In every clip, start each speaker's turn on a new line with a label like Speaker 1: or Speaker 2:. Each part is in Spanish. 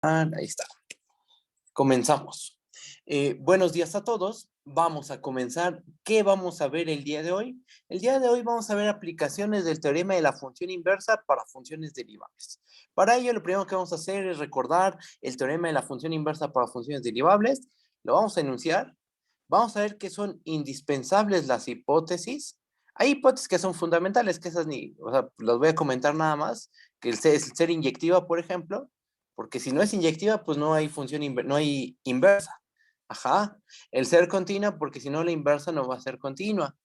Speaker 1: Ahí está. Comenzamos. Buenos días a todos. Vamos a comenzar. ¿Qué vamos a ver el día de hoy? El día de hoy vamos a ver aplicaciones del teorema de la función inversa para funciones derivables. Para ello, lo primero que vamos a hacer es recordar el teorema de la función inversa para funciones derivables. Lo vamos a enunciar. Vamos a ver que son indispensables las hipótesis. Hay hipótesis que son fundamentales, que esas ni, o sea, las voy a comentar nada más, que el ser inyectiva, por ejemplo, porque si no es inyectiva, pues no hay función, no hay inversa. Ajá. El ser continua, porque si no la inversa no va a ser continua.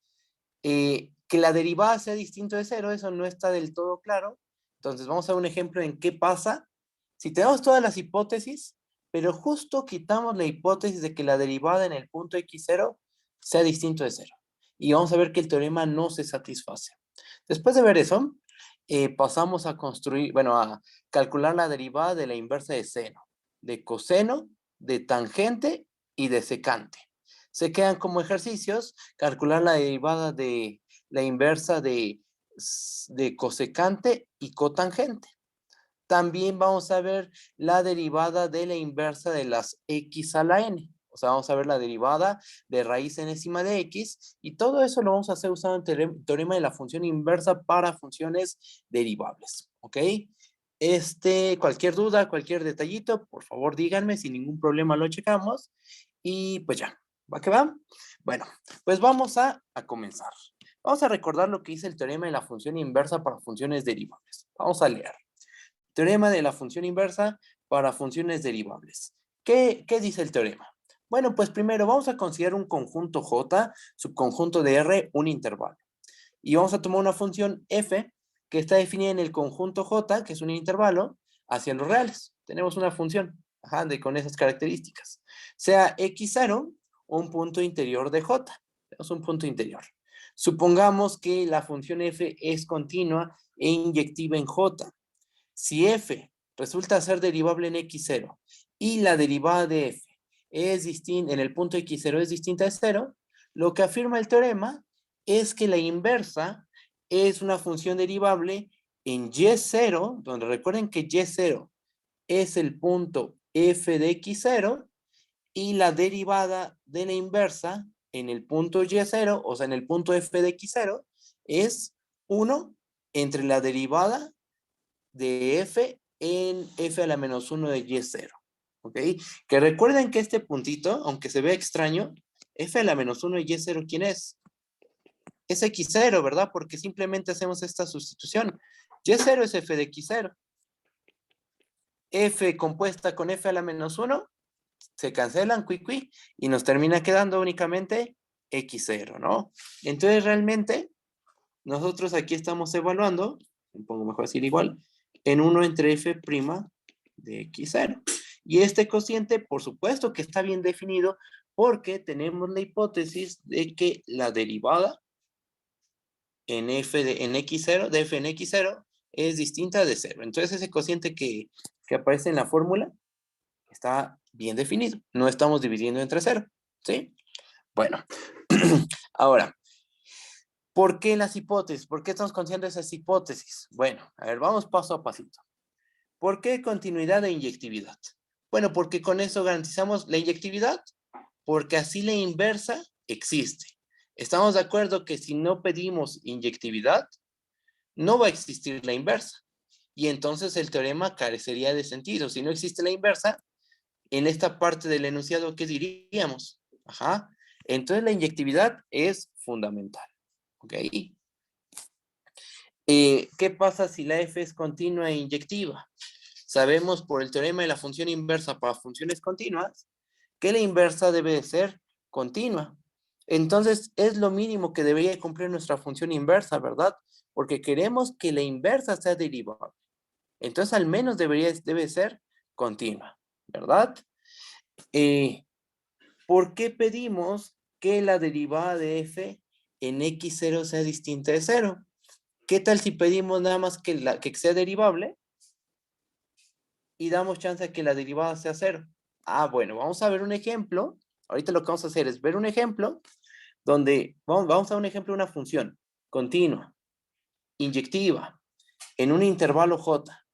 Speaker 1: Que la derivada sea distinto de cero, eso no está del todo claro. Entonces vamos a ver un ejemplo en qué pasa si tenemos todas las hipótesis, pero justo quitamos la hipótesis de que la derivada en el punto x0 sea distinto de cero. Y vamos a ver que el teorema no se satisface. Después de ver eso, pasamos a construir, bueno, a calcular la derivada de la inversa de seno, de coseno, de tangente y de secante. Se quedan como ejercicios calcular la derivada de la inversa de cosecante y cotangente. También vamos a ver la derivada de la inversa de las x a la n. O sea, vamos a ver la derivada de raíz enésima de x y todo eso lo vamos a hacer usando el teorema de la función inversa para funciones derivables. ¿Ok? Cualquier duda, cualquier detallito, por favor díganme, sin ningún problema lo checamos. Y pues ya, ¿va que va? Bueno, pues vamos a comenzar. Vamos a recordar lo que dice el teorema de la función inversa para funciones derivables. Vamos a leer. Teorema de la función inversa para funciones derivables. ¿Qué dice el teorema? Bueno, pues primero vamos a considerar un conjunto J, subconjunto de R, un intervalo. Y vamos a tomar una función f que está definida en el conjunto J, que es un intervalo, hacia los reales. Tenemos una función con esas características. Sea x0 o un punto interior de J. Tenemos un punto interior. Supongamos que la función f es continua e inyectiva en J. Si f resulta ser derivable en x0 y la derivada de f es distinta, en el punto x0 es distinta de 0, lo que afirma el teorema es que la inversa es una función derivable en y0, donde recuerden que y0 es el punto f de x0 y la derivada de la inversa en el punto y0, o sea, en el punto f de x0, es 1 entre la derivada de f en f a la menos 1 de y0. ¿Ok? Que recuerden que este puntito, aunque se vea extraño, f a la menos 1 de y0, ¿quién es? Es x0, ¿verdad? Porque simplemente hacemos esta sustitución. Y0 es f de x0. F compuesta con f a la menos 1 se cancelan, y nos termina quedando únicamente x0, ¿no? Entonces realmente nosotros aquí estamos evaluando, me pongo mejor decir igual, en 1 entre f' de x0. Y este cociente, por supuesto que está bien definido porque tenemos la hipótesis de que la derivada en en x0, de f en x0, es distinta de 0. Entonces ese cociente que aparece en la fórmula está bien definido. No estamos dividiendo entre 0, ¿sí? Bueno, ahora, ¿por qué las hipótesis? ¿Por qué estamos considerando esas hipótesis? Bueno, a ver, vamos paso a pasito. ¿Por qué continuidad e inyectividad? Bueno, porque con eso garantizamos la inyectividad, porque así la inversa existe. Estamos de acuerdo que si no pedimos inyectividad, no va a existir la inversa. Y entonces el teorema carecería de sentido. Si no existe la inversa, en esta parte del enunciado, ¿qué diríamos? Ajá. Entonces la inyectividad es fundamental. ¿Ok? ¿Qué pasa si la f es continua e inyectiva? Sabemos por el teorema de la función inversa para funciones continuas que la inversa debe de ser continua. Entonces es lo mínimo que debería cumplir nuestra función inversa, ¿verdad? Porque queremos que la inversa sea derivable. Entonces al menos debe ser continua, ¿verdad? ¿Por qué pedimos que la derivada de f en x0 sea distinta de 0? ¿Qué tal si pedimos nada más que sea derivable y damos chance a que la derivada sea 0? Ah, bueno, vamos a ver un ejemplo. Ahorita lo que vamos a hacer es ver un ejemplo donde vamos a un ejemplo de una función continua, inyectiva, en un intervalo j.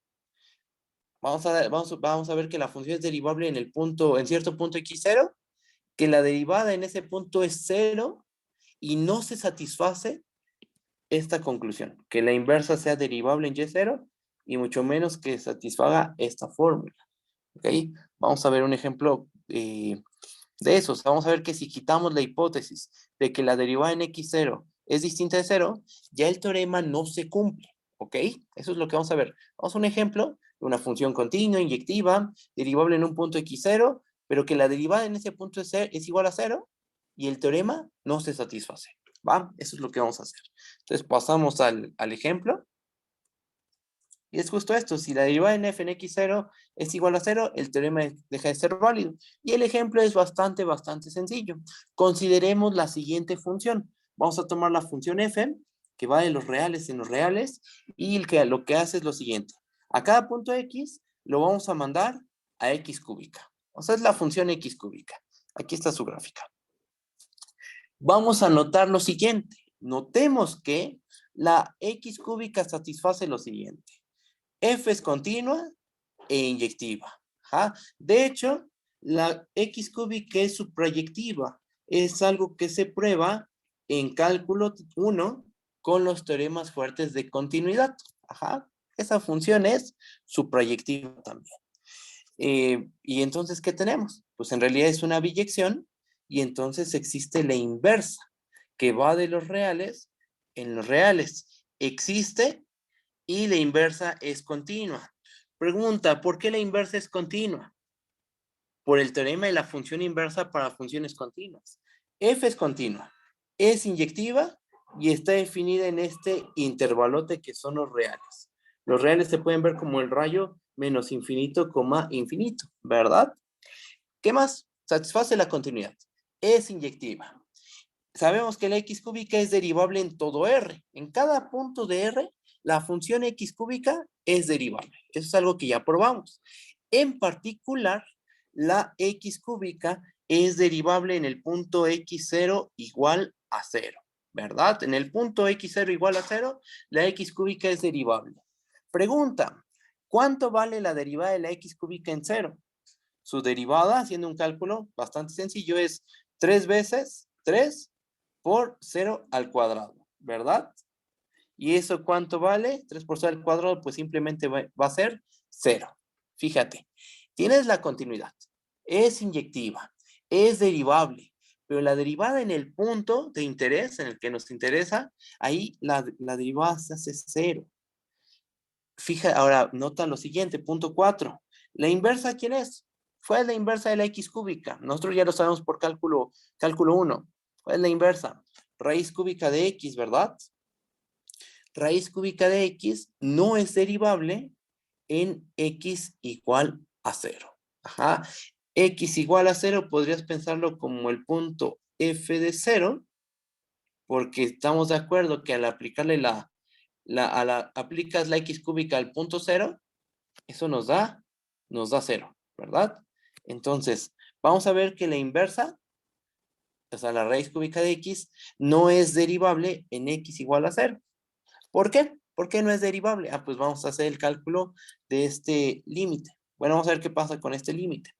Speaker 1: Vamos a ver que la función es derivable en cierto punto x0, que la derivada en ese punto es 0 y no se satisface esta conclusión, que la inversa sea derivable en y0 y mucho menos que satisfaga esta fórmula. ¿Ok? Vamos a ver un ejemplo de eso. O sea, vamos a ver que si quitamos la hipótesis de que la derivada en x0 es distinta de 0, ya el teorema no se cumple. ¿Ok? Eso es lo que vamos a ver. Vamos a un ejemplo de una función continua, inyectiva, derivable en un punto x0, pero que la derivada en ese punto es igual a 0 y el teorema no se satisface. ¿Va? Eso es lo que vamos a hacer. Entonces pasamos al ejemplo. Y es justo esto, si la derivada en f en x0 es igual a 0, el teorema deja de ser válido. Y el ejemplo es bastante sencillo. Consideremos la siguiente función. Vamos a tomar la función f, que va de los reales en los reales, y lo que hace es lo siguiente. A cada punto x lo vamos a mandar a x cúbica. O sea, es la función x cúbica. Aquí está su gráfica. Vamos a notar lo siguiente. Notemos que la x cúbica satisface lo siguiente. F es continua e inyectiva. Ajá. De hecho, la x cúbica es suprayectiva. Es algo que se prueba en cálculo 1 con los teoremas fuertes de continuidad. Ajá. Esa función es suprayectiva también. Y entonces, ¿qué tenemos? Pues en realidad es una biyección y entonces existe la inversa, que va de los reales en los reales. Existe y la inversa es continua. Pregunta, ¿por qué la inversa es continua? Por el teorema de la función inversa para funciones continuas. F es continua, es inyectiva y está definida en este intervalote que son los reales. Los reales se pueden ver como el rayo menos infinito, coma infinito, ¿verdad? ¿Qué más? Satisface la continuidad. Es inyectiva. Sabemos que la x cúbica es derivable en todo R. En cada punto de R, la función x cúbica es derivable. Eso es algo que ya probamos. En particular, la x cúbica es derivable en el punto x0 igual a 0, ¿verdad? En el punto x0 igual a 0, la x cúbica es derivable. Pregunta, ¿cuánto vale la derivada de la x cúbica en 0? Su derivada, haciendo un cálculo bastante sencillo, es 3 veces 3 por 0 al cuadrado, ¿verdad? ¿Y eso cuánto vale? 3 por 0 al cuadrado, pues simplemente va a ser 0. Fíjate, tienes la continuidad, es inyectiva, es derivable, pero la derivada en el punto de interés, en el que nos interesa, ahí la derivada se hace 0. Fija, ahora nota lo siguiente, punto 4. ¿La inversa quién es? Fue la inversa de la x cúbica. Nosotros ya lo sabemos por cálculo 1. ¿Cuál es la inversa? Raíz cúbica de x, ¿verdad? Raíz cúbica de x no es derivable en x igual a 0. Ajá. X igual a 0 podrías pensarlo como el punto f de 0, porque estamos de acuerdo que al aplicarle aplicas la x cúbica al punto 0, eso nos da 0, ¿verdad? Entonces, vamos a ver que la inversa, o sea, la raíz cúbica de x, no es derivable en x igual a 0. ¿Por qué? ¿Por qué no es derivable? Pues vamos a hacer el cálculo de este límite. Bueno, vamos a ver qué pasa con este límite.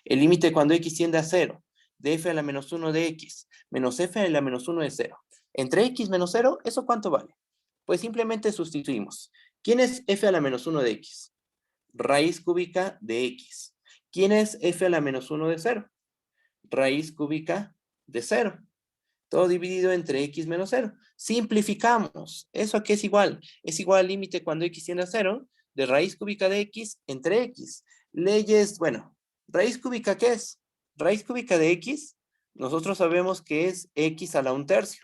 Speaker 1: El límite cuando x tiende a 0, de f a la menos 1 de x, menos f a la menos 1 de 0. Entre x menos 0, ¿eso cuánto vale? Pues simplemente sustituimos. ¿Quién es f a la menos 1 de x? Raíz cúbica de x. ¿Quién es f a la menos 1 de 0? Raíz cúbica de 0. Todo dividido entre x menos 0. Simplificamos. ¿Eso a qué es igual? Es igual al límite cuando x tiende a 0 de raíz cúbica de x entre x. Leyes, bueno, raíz cúbica, ¿qué es? Raíz cúbica de x, nosotros sabemos que es x a la 1/3.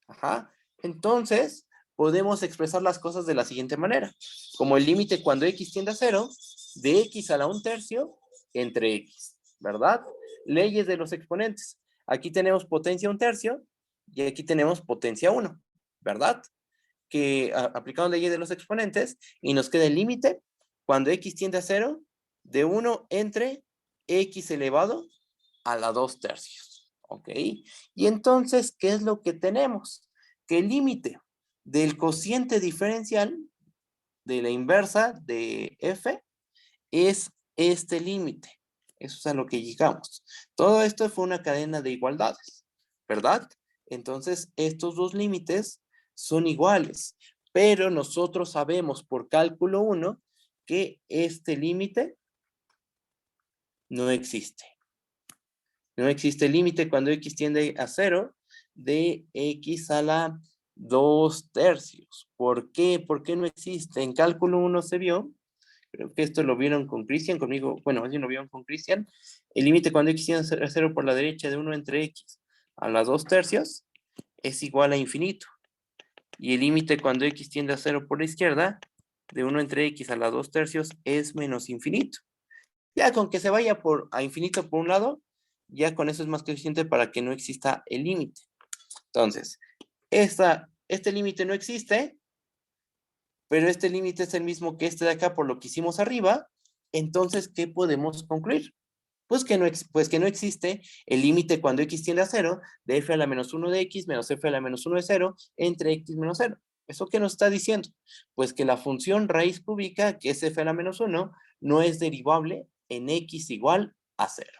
Speaker 1: Ajá. Entonces, podemos expresar las cosas de la siguiente manera. Como el límite cuando x tiende a 0, de x a la 1/3 entre x, ¿verdad? Leyes de los exponentes. Aquí tenemos potencia 1/3 y aquí tenemos potencia 1, ¿verdad? Que aplicamos leyes de los exponentes y nos queda el límite cuando x tiende a 0 de 1 entre x elevado a la 2/3. ¿Ok? Y entonces, ¿qué es lo que tenemos? Que el límite del cociente diferencial de la inversa de f es este límite. Eso es a lo que llegamos. Todo esto fue una cadena de igualdades, ¿verdad? Entonces, estos dos límites son iguales, pero nosotros sabemos por cálculo 1 que este límite no existe. No existe límite cuando x tiende a 0 de x a la 2/3. ¿Por qué? ¿Por qué no existe? En cálculo 1 se vio, creo que esto lo vieron con Cristian, conmigo, bueno, más bien lo vieron con Cristian, el límite cuando x tiende a 0 por la derecha de 1 entre x a la 2/3 es igual a infinito. Y el límite cuando x tiende a 0 por la izquierda de 1 entre x a la 2/3 es menos infinito. Ya con que se vaya a infinito por un lado, ya con eso es más que suficiente para que no exista el límite. Entonces, este límite no existe, pero este límite es el mismo que este de acá por lo que hicimos arriba. Entonces, ¿qué podemos concluir? Pues que no existe el límite cuando x tiende a 0 de f a la menos 1 de x menos f a la menos 1 de 0 entre x menos 0. ¿Eso qué nos está diciendo? Pues que la función raíz cúbica, que es f a la menos 1, no es derivable en x igual a 0.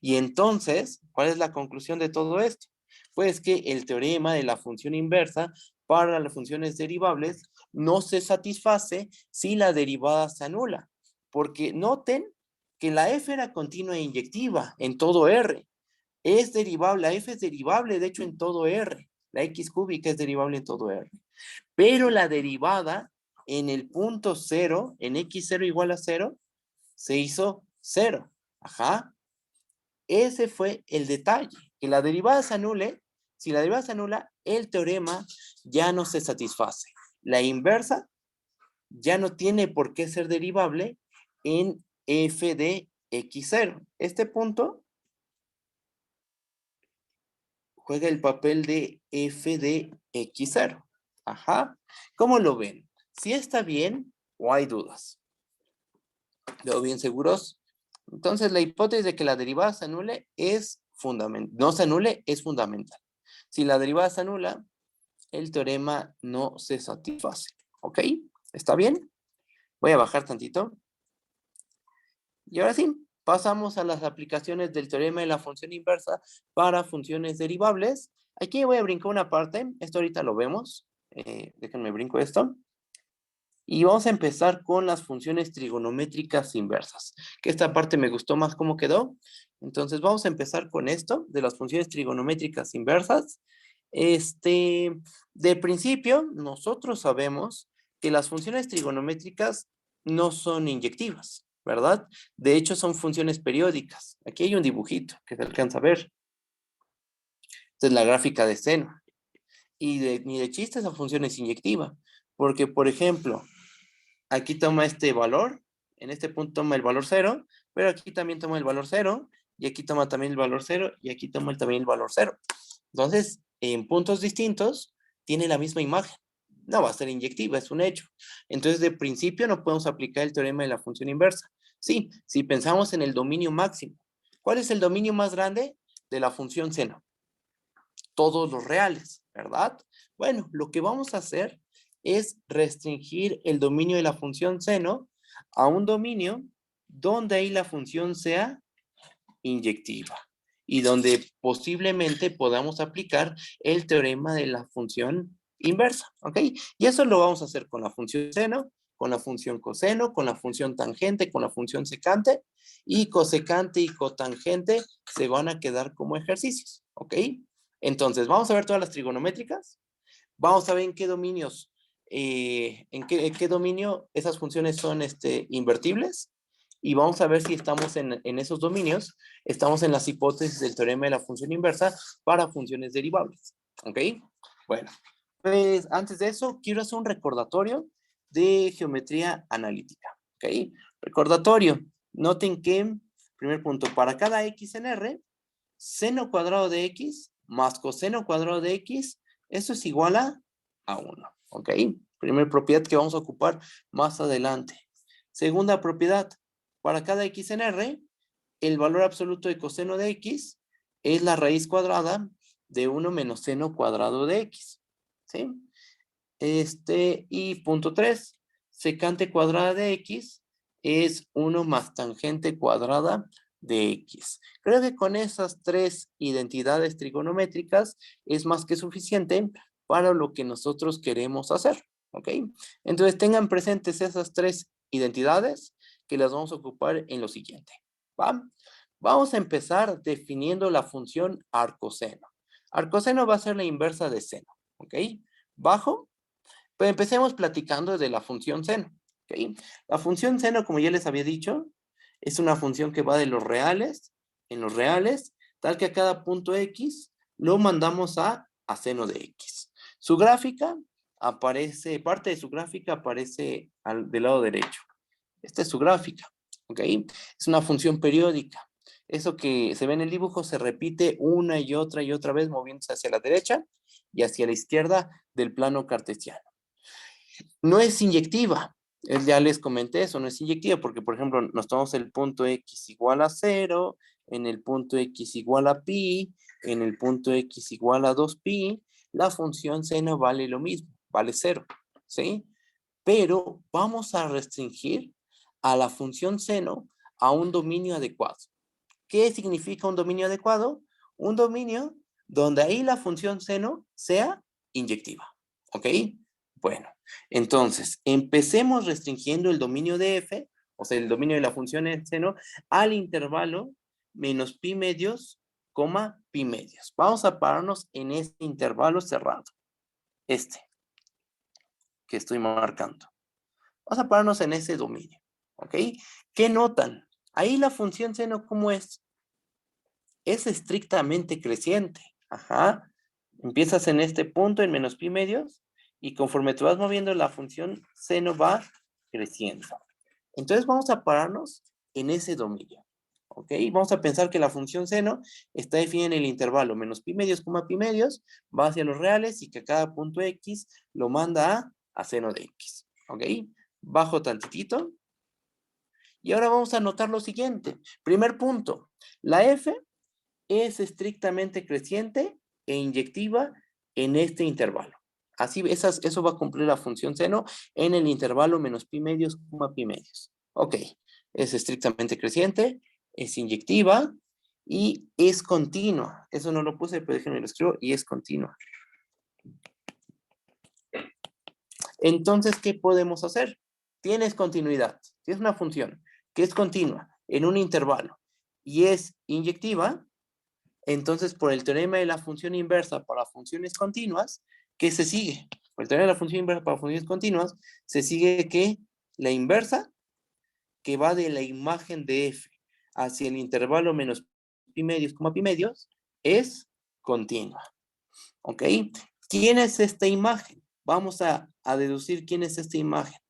Speaker 1: Y entonces, ¿cuál es la conclusión de todo esto? Pues que el teorema de la función inversa para las funciones derivables no se satisface si la derivada se anula. Porque noten que la f era continua e inyectiva en todo R. Es derivable, la f es derivable, de hecho, en todo R. La x cúbica es derivable en todo R. Pero la derivada en el punto 0, en x0 igual a 0, se hizo 0. Ajá. Ese fue el detalle, que la derivada se anule. Si la derivada se anula, el teorema ya no se satisface. La inversa ya no tiene por qué ser derivable en f de x0. Este punto juega el papel de f de x0. Ajá. ¿Cómo lo ven? ¿Si está bien o hay dudas? ¿Lo bien seguros? Entonces, la hipótesis de que la derivada se anule es fundamental. No se anule es fundamental. Si la derivada se anula, el teorema no se satisface. ¿Ok? ¿Está bien? Voy a bajar tantito. Y ahora sí, pasamos a las aplicaciones del teorema de la función inversa para funciones derivables. Aquí voy a brincar una parte. Esto ahorita lo vemos. Déjenme brinco esto. Y vamos a empezar con las funciones trigonométricas inversas, que esta parte me gustó más cómo quedó. Entonces vamos a empezar con esto, de las funciones trigonométricas inversas. De principio, nosotros sabemos que las funciones trigonométricas no son inyectivas, ¿verdad? De hecho, son funciones periódicas. Aquí hay un dibujito que se alcanza a ver. Esta es la gráfica de seno. Y ni de chiste esa función es inyectiva, porque, por ejemplo, aquí toma este valor, en este punto toma el valor 0, pero aquí también toma el valor 0, y aquí toma también el valor 0, y aquí toma también el valor 0. Entonces, en puntos distintos, tiene la misma imagen. No va a ser inyectiva, es un hecho. Entonces, de principio no podemos aplicar el teorema de la función inversa. Sí, si pensamos en el dominio máximo. ¿Cuál es el dominio más grande de la función seno? Todos los reales, ¿verdad? Bueno, lo que vamos a hacer es restringir el dominio de la función seno a un dominio donde ahí la función sea inyectiva y donde posiblemente podamos aplicar el teorema de la función inversa, ¿ok? Y eso lo vamos a hacer con la función seno, con la función coseno, con la función tangente, con la función secante, y cosecante y cotangente se van a quedar como ejercicios, ¿ok? Entonces, vamos a ver todas las trigonométricas, vamos a ver en qué dominios, en qué dominio esas funciones son invertibles, y vamos a ver si estamos en esos dominios, estamos en las hipótesis del teorema de la función inversa para funciones derivables. ¿Ok? Bueno, pues antes de eso, quiero hacer un recordatorio de geometría analítica. ¿Ok? Recordatorio. Noten que, primer punto, para cada x en R, seno cuadrado de x más coseno cuadrado de x, eso es igual a 1. ¿Ok? Primera propiedad que vamos a ocupar más adelante. Segunda propiedad, para cada x en R, el valor absoluto de coseno de x es la raíz cuadrada de 1 menos seno cuadrado de x. ¿Sí? Y punto 3, secante cuadrada de x es 1 más tangente cuadrada de X. Creo que con esas 3 identidades trigonométricas es más que suficiente para lo que nosotros queremos hacer, ¿ok? Entonces tengan presentes esas 3 identidades que las vamos a ocupar en lo siguiente, ¿va? Vamos a empezar definiendo la función arcoseno. Arcoseno va a ser la inversa de seno, ¿ok? Bajo, pues empecemos platicando de la función seno, ¿ok? La función seno, como ya les había dicho, es una función que va de los reales, en los reales, tal que a cada punto X lo mandamos a seno de X. Su gráfica aparece, parte de su gráfica aparece del lado derecho. Esta es su gráfica, ¿ok? Es una función periódica. Eso que se ve en el dibujo se repite una y otra vez moviéndose hacia la derecha y hacia la izquierda del plano cartesiano. No es inyectiva. Ya les comenté eso, no es inyectiva porque, por ejemplo, nos tomamos el punto X igual a 0, en el punto X igual a pi, en el punto X igual a 2pi, la función seno vale lo mismo, vale 0, ¿sí? Pero vamos a restringir a la función seno a un dominio adecuado. ¿Qué significa un dominio adecuado? Un dominio donde ahí la función seno sea inyectiva, ¿ok? Bueno, entonces, empecemos restringiendo el dominio de f, o sea, el dominio de la función seno, al intervalo menos pi medios, coma pi medios. Vamos a pararnos en este intervalo cerrado, este, que estoy marcando. Vamos a pararnos en ese dominio, ¿ok? ¿Qué notan? Ahí la función seno, ¿cómo es? Es estrictamente creciente. Ajá. Empiezas en este punto, en menos pi medios, y conforme te vas moviendo, la función seno va creciendo. Entonces vamos a pararnos en ese dominio. ¿Ok? Vamos a pensar que la función seno está definida en el intervalo menos pi medios, coma pi medios, va hacia los reales y que a cada punto X lo manda a seno de X. ¿Ok? Bajo tantitito. Y ahora vamos a notar lo siguiente. Primer punto. La F es estrictamente creciente e inyectiva en este intervalo. Así, eso va a cumplir la función seno en el intervalo menos pi medios, coma pi medios. Ok, es estrictamente creciente, es inyectiva y es continua. Eso no lo puse, pero déjenme lo escribo, y es continua. Entonces, ¿qué podemos hacer? Tienes continuidad, tienes una función que es continua en un intervalo y es inyectiva. Entonces, por el teorema de la función inversa para funciones continuas, ¿qué se sigue? Por el teorema de la función inversa para funciones continuas, se sigue que la inversa, que va de la imagen de f hacia el intervalo menos pi medios, coma pi medios, es continua. ¿Ok? ¿Quién es esta imagen? Vamos a deducir quién es esta imagen.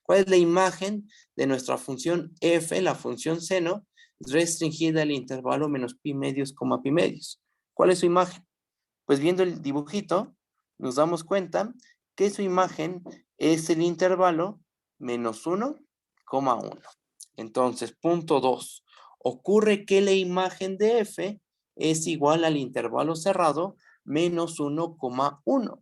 Speaker 1: ¿Cuál es la imagen de nuestra función f, la función seno, restringida al intervalo menos pi medios, coma pi medios? ¿Cuál es su imagen? Pues viendo el dibujito, nos damos cuenta que su imagen es el intervalo menos 1, coma 1. Entonces, punto 2. Ocurre que la imagen de f es igual al intervalo cerrado menos 1, coma 1.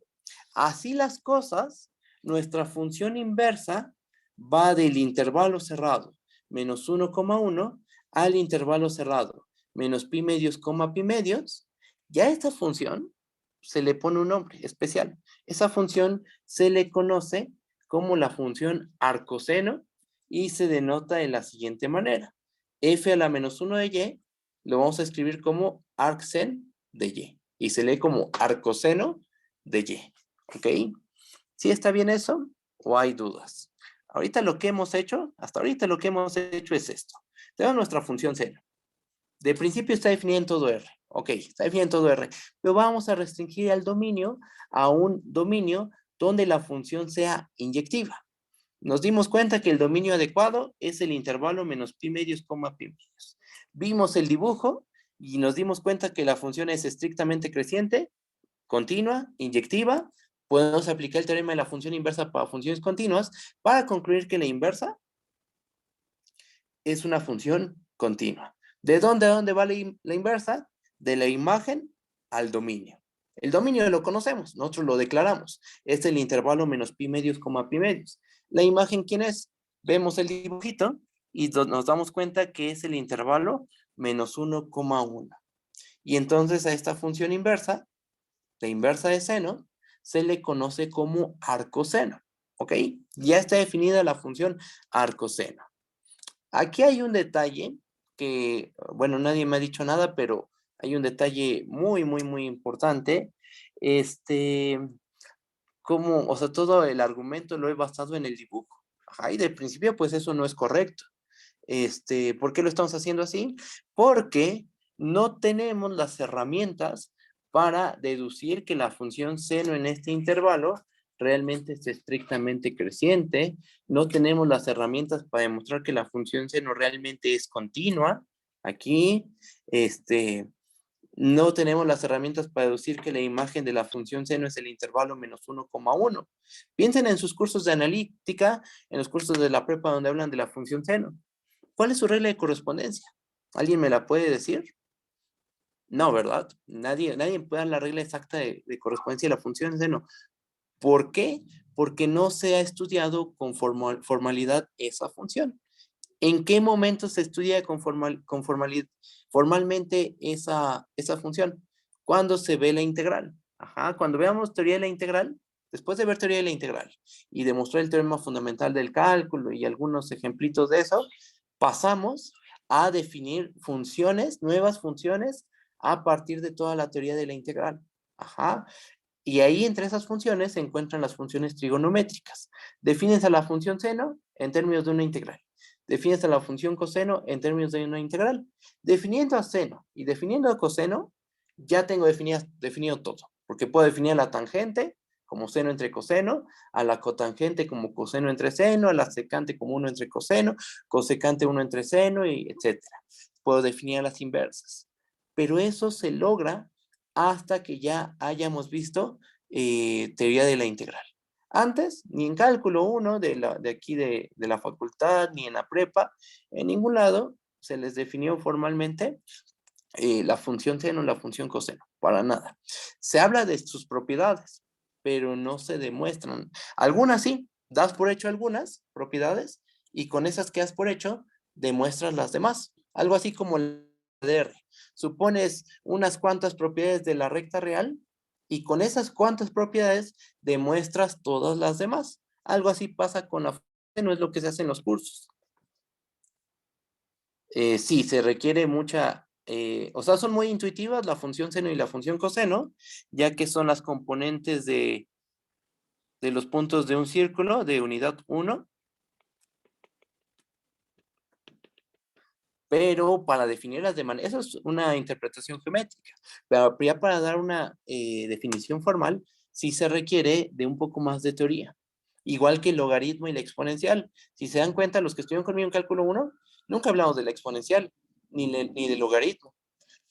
Speaker 1: Así las cosas, nuestra función inversa va del intervalo cerrado menos 1,1 al intervalo cerrado menos pi medios, coma pi medios. Ya a esta función se le pone un nombre especial. Esa función se le conoce como la función arcoseno y se denota de la siguiente manera. F a la menos 1 de y lo vamos a escribir como arcsen de y. Y se lee como arcoseno de y. ¿Ok? ¿Sí está bien eso? ¿O hay dudas? Ahorita lo que hemos hecho, hasta ahorita lo que hemos hecho es esto. Tenemos nuestra función seno. De principio está definida en todo R. Ok, está definida en todo R. Pero vamos a restringir al dominio a un dominio donde la función sea inyectiva. Nos dimos cuenta que el dominio adecuado es el intervalo menos pi medios, coma pi medios. Vimos el dibujo y nos dimos cuenta que la función es estrictamente creciente, continua, inyectiva. Podemos aplicar el teorema de la función inversa para funciones continuas para concluir que la inversa es una función continua. ¿De dónde a dónde va la inversa? De la imagen al dominio. El dominio lo conocemos, nosotros lo declaramos. Es el intervalo menos pi medios, coma pi medios. La imagen, ¿quién es? Vemos el dibujito y nos damos cuenta que es el intervalo menos 1,1. Y entonces a esta función inversa, la inversa de seno, se le conoce como arcoseno, ¿ok? Ya está definida la función arcoseno. Aquí hay un detalle que, bueno, nadie me ha dicho nada, pero hay un detalle muy, muy, muy importante. Este, como, o sea, todo el argumento lo he basado en el dibujo. Ajá, y de principio, pues eso no es correcto. ¿Por qué lo estamos haciendo así? Porque no tenemos las herramientas para deducir que la función seno en este intervalo realmente es estrictamente creciente. No tenemos las herramientas para demostrar que la función seno realmente es continua. Aquí, no tenemos las herramientas para deducir que la imagen de la función seno es el intervalo menos 1,1. Piensen en sus cursos de analítica, en los cursos de la prepa donde hablan de la función seno. ¿Cuál es su regla de correspondencia? ¿Alguien me la puede decir? No, ¿verdad? Nadie puede dar la regla exacta de correspondencia de la función seno. ¿Por qué? Porque no se ha estudiado con formalidad esa función. ¿En qué momento se estudia formalmente esa función? Cuando se ve la integral. Ajá, cuando veamos teoría de la integral, después de ver teoría de la integral y demostrar el teorema fundamental del cálculo y algunos ejemplitos de eso, pasamos a definir funciones, nuevas funciones, a partir de toda la teoría de la integral. Ajá. Y ahí entre esas funciones se encuentran las funciones trigonométricas. Defines a la función seno en términos de una integral. Defines a la función coseno en términos de una integral. Definiendo a seno y definiendo a coseno, ya tengo definido todo. Porque puedo definir a la tangente como seno entre coseno, a la cotangente como coseno entre seno, a la secante como 1 entre coseno, cosecante 1 entre seno, y etc. Puedo definir a las inversas. Pero eso se logra hasta que ya hayamos visto teoría de la integral. Antes, ni en cálculo 1 de aquí de la facultad, ni en la prepa, en ningún lado se les definió formalmente la función seno, la función coseno, para nada. Se habla de sus propiedades, pero no se demuestran. Algunas sí, das por hecho algunas propiedades y con esas que das por hecho, demuestras las demás. Algo así como el ADR. Supones unas cuantas propiedades de la recta real y con esas cuantas propiedades demuestras todas las demás. Algo así pasa con la función, no es lo que se hace en los cursos. Sí, se requiere mucha, o sea, son muy intuitivas la función seno y la función coseno, ya que son las componentes de los puntos de un círculo de unidad 1, pero para definirlas de manera, eso es una interpretación geométrica, pero ya para dar una definición formal, sí se requiere de un poco más de teoría, igual que el logaritmo y la exponencial. Si se dan cuenta, los que estudian conmigo en cálculo 1, nunca hablamos de la exponencial, ni del logaritmo.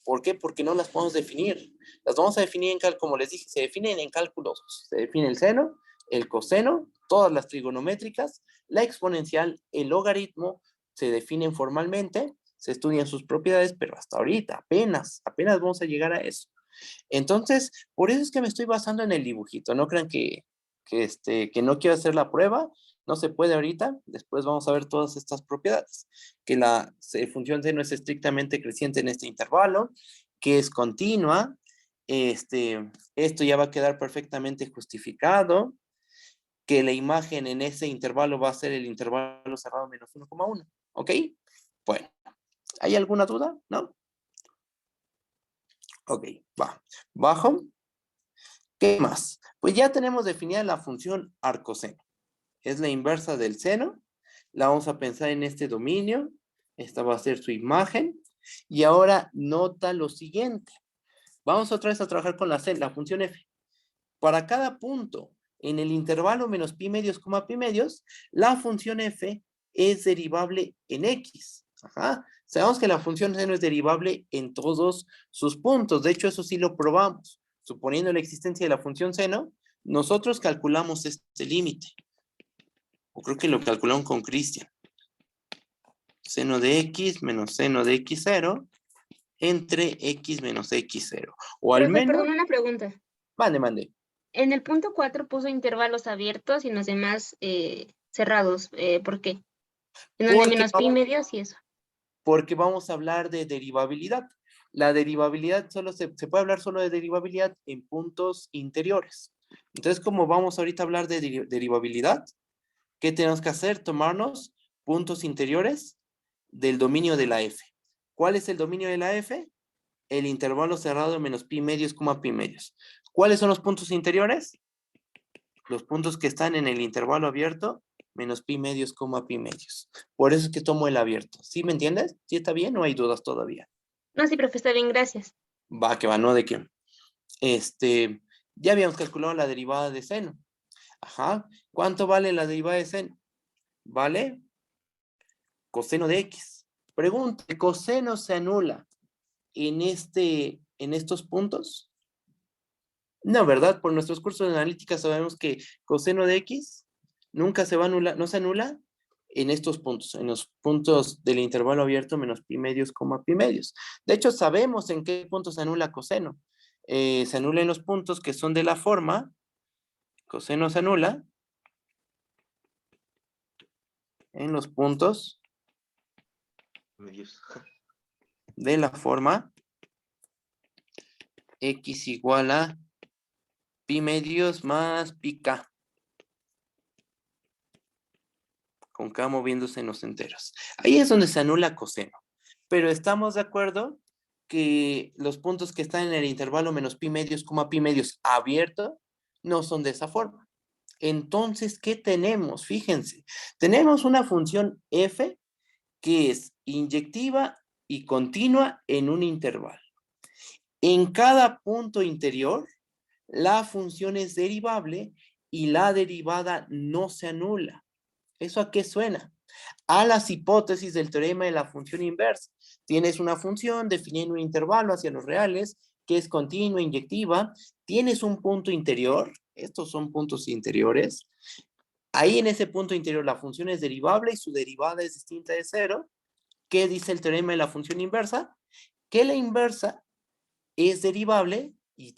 Speaker 1: ¿Por qué? Porque no las podemos definir. Las vamos a definir como les dije, se definen en cálculos. Se define el seno, el coseno, todas las trigonométricas, la exponencial, el logaritmo, se definen formalmente, se estudian sus propiedades, pero hasta ahorita, apenas vamos a llegar a eso. Entonces, por eso es que me estoy basando en el dibujito. No crean que no quiero hacer la prueba. No se puede ahorita. Después vamos a ver todas estas propiedades. Que la función seno es estrictamente creciente en este intervalo, que es continua. Esto ya va a quedar perfectamente justificado. Que la imagen en ese intervalo va a ser el intervalo cerrado menos 1,1. ¿Ok? Bueno, ¿hay alguna duda? ¿No? Ok, va. Bajo. ¿Qué más? Pues ya tenemos definida la función arcoseno. Es la inversa del seno. La vamos a pensar en este dominio. Esta va a ser su imagen. Y ahora nota lo siguiente. Vamos otra vez a trabajar con la función f. Para cada punto en el intervalo menos pi medios, pi medios, la función f es derivable en x. Ajá. Sabemos que la función seno es derivable en todos sus puntos. De hecho, eso sí lo probamos. Suponiendo la existencia de la función seno, nosotros calculamos este límite. O creo que lo calculamos con Cristian. Seno de x menos seno de x0 entre x menos x0. O al
Speaker 2: Profe,
Speaker 1: menos...
Speaker 2: perdón, una pregunta.
Speaker 1: Mande.
Speaker 2: En el punto 4 puso intervalos abiertos y los demás cerrados. ¿Por qué? En donde
Speaker 1: Porque
Speaker 2: menos pi medios y eso.
Speaker 1: porque vamos a hablar de derivabilidad. La derivabilidad se puede hablar solo de derivabilidad en puntos interiores. Entonces, como vamos ahorita a hablar de derivabilidad, ¿qué tenemos que hacer? Tomarnos puntos interiores del dominio de la f. ¿Cuál es el dominio de la f? El intervalo cerrado menos pi medios, pi medios. ¿Cuáles son los puntos interiores? Los puntos que están en el intervalo abierto menos pi medios, pi medios. Por eso es que tomo el abierto. ¿Sí me entiendes? ¿Sí está bien o hay dudas todavía?
Speaker 2: No, sí, profe, está bien, gracias.
Speaker 1: Va, que va, no de qué. Ya habíamos calculado la derivada de seno. Ajá. ¿Cuánto vale la derivada de seno? Vale coseno de x. Pregunta, ¿el coseno se anula en estos puntos? No, ¿verdad? Por nuestros cursos de analítica sabemos que coseno de x nunca se va a anular, no se anula en estos puntos, en los puntos del intervalo abierto menos pi medios, pi medios. De hecho, sabemos en qué puntos se anula coseno. Se anula en los puntos que son de la forma, coseno se anula en los puntos
Speaker 3: Medios.
Speaker 1: de la forma x igual a pi medios más pi k, con k moviéndose en los enteros. Ahí es donde se anula coseno. Pero estamos de acuerdo que los puntos que están en el intervalo menos pi medios, pi medios abierto, no son de esa forma. Entonces, ¿qué tenemos? Fíjense, tenemos una función f que es inyectiva y continua en un intervalo. En cada punto interior, la función es derivable y la derivada no se anula. ¿Eso a qué suena? A las hipótesis del teorema de la función inversa. Tienes una función definiendo un intervalo hacia los reales que es continua, inyectiva. Tienes un punto interior. Estos son puntos interiores. Ahí en ese punto interior la función es derivable y su derivada es distinta de cero. ¿Qué dice el teorema de la función inversa? Que la inversa es derivable y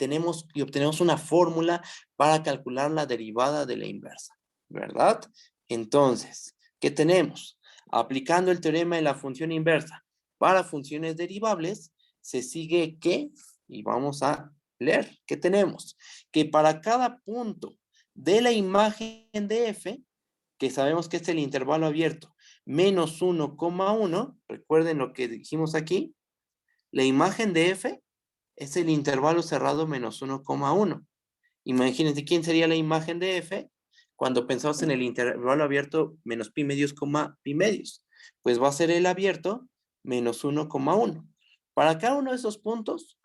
Speaker 1: obtenemos una fórmula para calcular la derivada de la inversa, ¿verdad? Entonces, ¿qué tenemos? Aplicando el teorema de la función inversa para funciones derivables, se sigue que, y vamos a leer, ¿qué tenemos? Que para cada punto de la imagen de f, que sabemos que es el intervalo abierto, menos 1,1, recuerden lo que dijimos aquí, la imagen de f es el intervalo cerrado menos 1,1. Imagínense quién sería la imagen de f cuando pensamos en el intervalo abierto menos pi medios, pi medios. Pues va a ser el abierto menos 1,1. Para cada uno de esos puntos,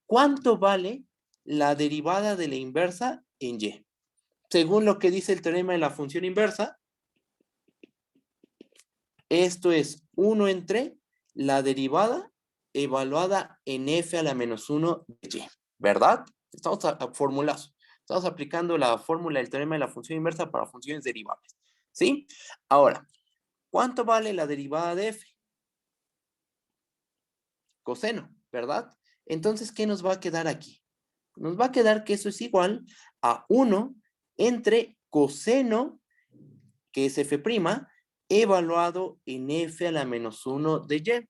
Speaker 1: ¿cuánto vale la derivada de la inversa en y? Según lo que dice el teorema de la función inversa, esto es 1 entre la derivada evaluada en f a la menos 1 de y, ¿verdad? Estamos formulando, estamos aplicando la fórmula del teorema de la función inversa para funciones derivables, ¿sí? Ahora, ¿cuánto vale la derivada de f? Coseno, ¿verdad? Entonces, ¿qué nos va a quedar aquí? Nos va a quedar que eso es igual a 1 entre coseno, que es f', evaluado en f a la menos 1 de y.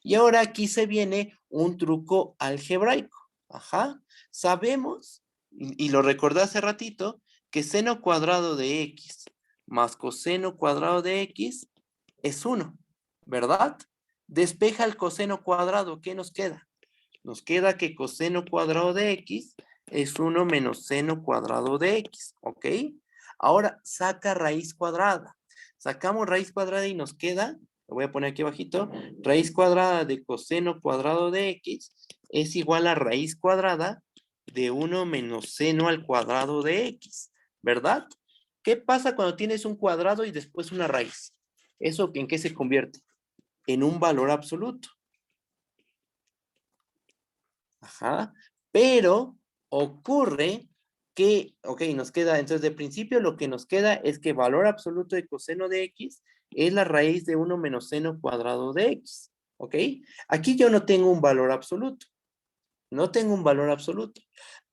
Speaker 1: Y ahora aquí se viene un truco algebraico. Ajá. Sabemos, y lo recordé hace ratito, que seno cuadrado de x más coseno cuadrado de x es 1, ¿verdad? Despeja el coseno cuadrado, ¿qué nos queda? Nos queda que coseno cuadrado de x es 1 menos seno cuadrado de x, ¿ok? Ahora saca raíz cuadrada. Sacamos raíz cuadrada y nos queda, lo voy a poner aquí abajito, raíz cuadrada de coseno cuadrado de x es igual a raíz cuadrada de 1 menos seno al cuadrado de x, ¿verdad? ¿Qué pasa cuando tienes un cuadrado y después una raíz? ¿Eso en qué se convierte? En un valor absoluto. Ajá. Pero ocurre que, ok, nos queda, entonces de principio lo que nos queda es que valor absoluto de coseno de x es la raíz de 1 menos seno cuadrado de x, ¿ok? Aquí yo no tengo un valor absoluto, no tengo un valor absoluto,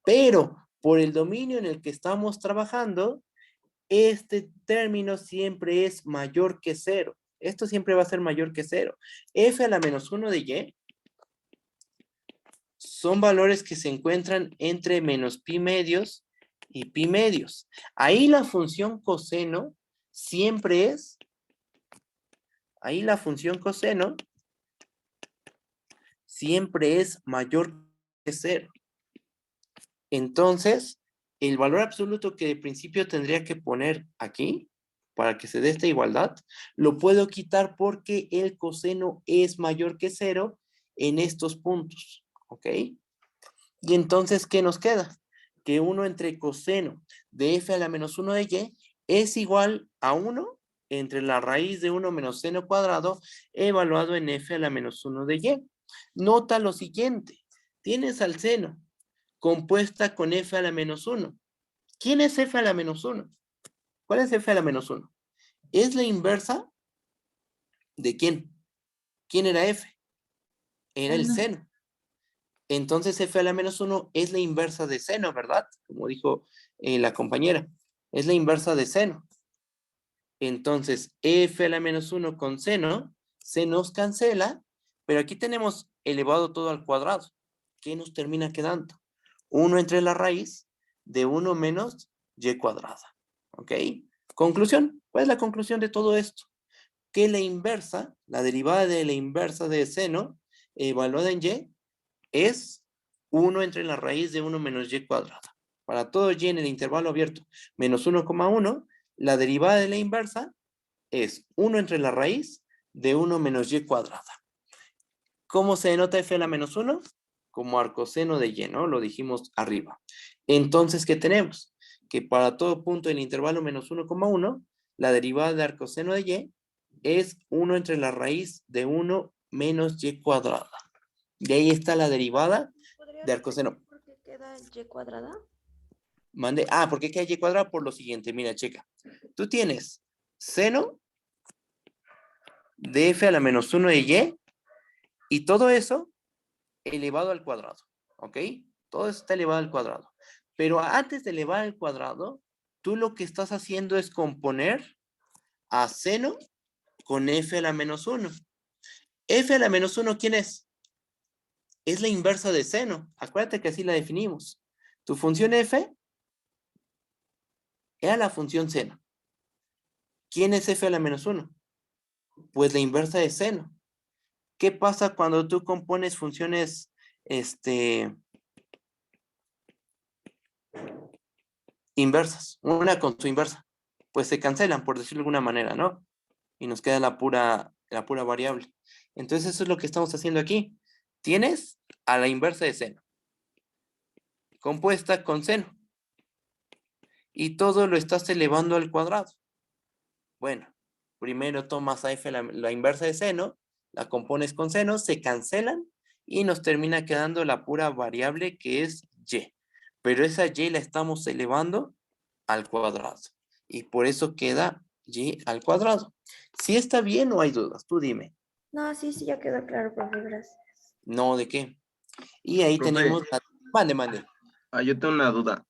Speaker 1: pero por el dominio en el que estamos trabajando, este término siempre es mayor que 0. Esto siempre va a ser mayor que 0. F a la menos 1 de y son valores que se encuentran entre menos pi medios y pi medios. Ahí la función coseno siempre es, ahí la función coseno siempre es mayor que 0. Entonces, el valor absoluto que de principio tendría que poner aquí, para que se dé esta igualdad, lo puedo quitar porque el coseno es mayor que 0 en estos puntos, ¿ok? Y entonces, ¿qué nos queda? Que 1 entre coseno de f a la menos 1 de y es igual a 1 entre la raíz de 1 menos seno cuadrado evaluado en f a la menos 1 de y. Nota lo siguiente, tienes al seno compuesta con f a la menos 1. ¿Quién es f a la menos 1? ¿Cuál es f a la menos 1? Es la inversa ¿de quién? ¿Quién era f? Era el seno. Entonces f a la menos 1 es la inversa de seno, ¿verdad? Como dijo la compañera. Es la inversa de seno. Entonces f a la menos 1 con seno se nos cancela, pero aquí tenemos elevado todo al cuadrado. ¿Qué nos termina quedando? 1 entre la raíz de 1 menos y cuadrada. ¿Ok? Conclusión. ¿Cuál es la conclusión de todo esto? Que la inversa, la derivada de la inversa de seno, evaluada en y, es 1 entre la raíz de 1 menos y cuadrada. Para todo y en el intervalo abierto menos 1,1, la derivada de la inversa es 1 entre la raíz de 1 menos y cuadrada. ¿Cómo se denota f a la menos 1? Como arcoseno de y, ¿no? Lo dijimos arriba. Entonces, ¿qué tenemos? Que para todo punto del intervalo menos 1,1, la derivada de arcoseno de y es 1 entre la raíz de 1 menos y cuadrada. Y ahí está la derivada de arcoseno.
Speaker 4: ¿Por qué queda el y cuadrada?
Speaker 1: Mande. Ah, ¿por qué queda y cuadrada? Por lo siguiente, mira, checa. Tú tienes seno de f a la menos 1 de y todo eso elevado al cuadrado, ¿ok? Todo eso está elevado al cuadrado. Pero antes de elevar al cuadrado, tú lo que estás haciendo es componer a seno con f a la menos 1. F a la menos 1, ¿quién es? Es la inversa de seno. Acuérdate que así la definimos. Tu función f era la función seno. ¿Quién es f a la menos 1? Pues la inversa de seno. ¿Qué pasa cuando tú compones funciones, inversas? Una con su inversa. Pues se cancelan, por decirlo de alguna manera, ¿no? Y nos queda la pura variable. Entonces eso es lo que estamos haciendo aquí. Tienes a la inversa de seno, compuesta con seno. Y todo lo estás elevando al cuadrado. Bueno, primero tomas a f la inversa de seno, la compones con seno, se cancelan y nos termina quedando la pura variable que es y. Pero esa y la estamos elevando al cuadrado. Y por eso queda y al cuadrado. Si está bien o hay dudas, tú dime.
Speaker 4: No, sí, ya quedó claro, profe, gracias.
Speaker 1: No, ¿de qué? Y ahí
Speaker 3: Profe.
Speaker 1: tenemos la... Mande.
Speaker 3: Yo tengo una duda.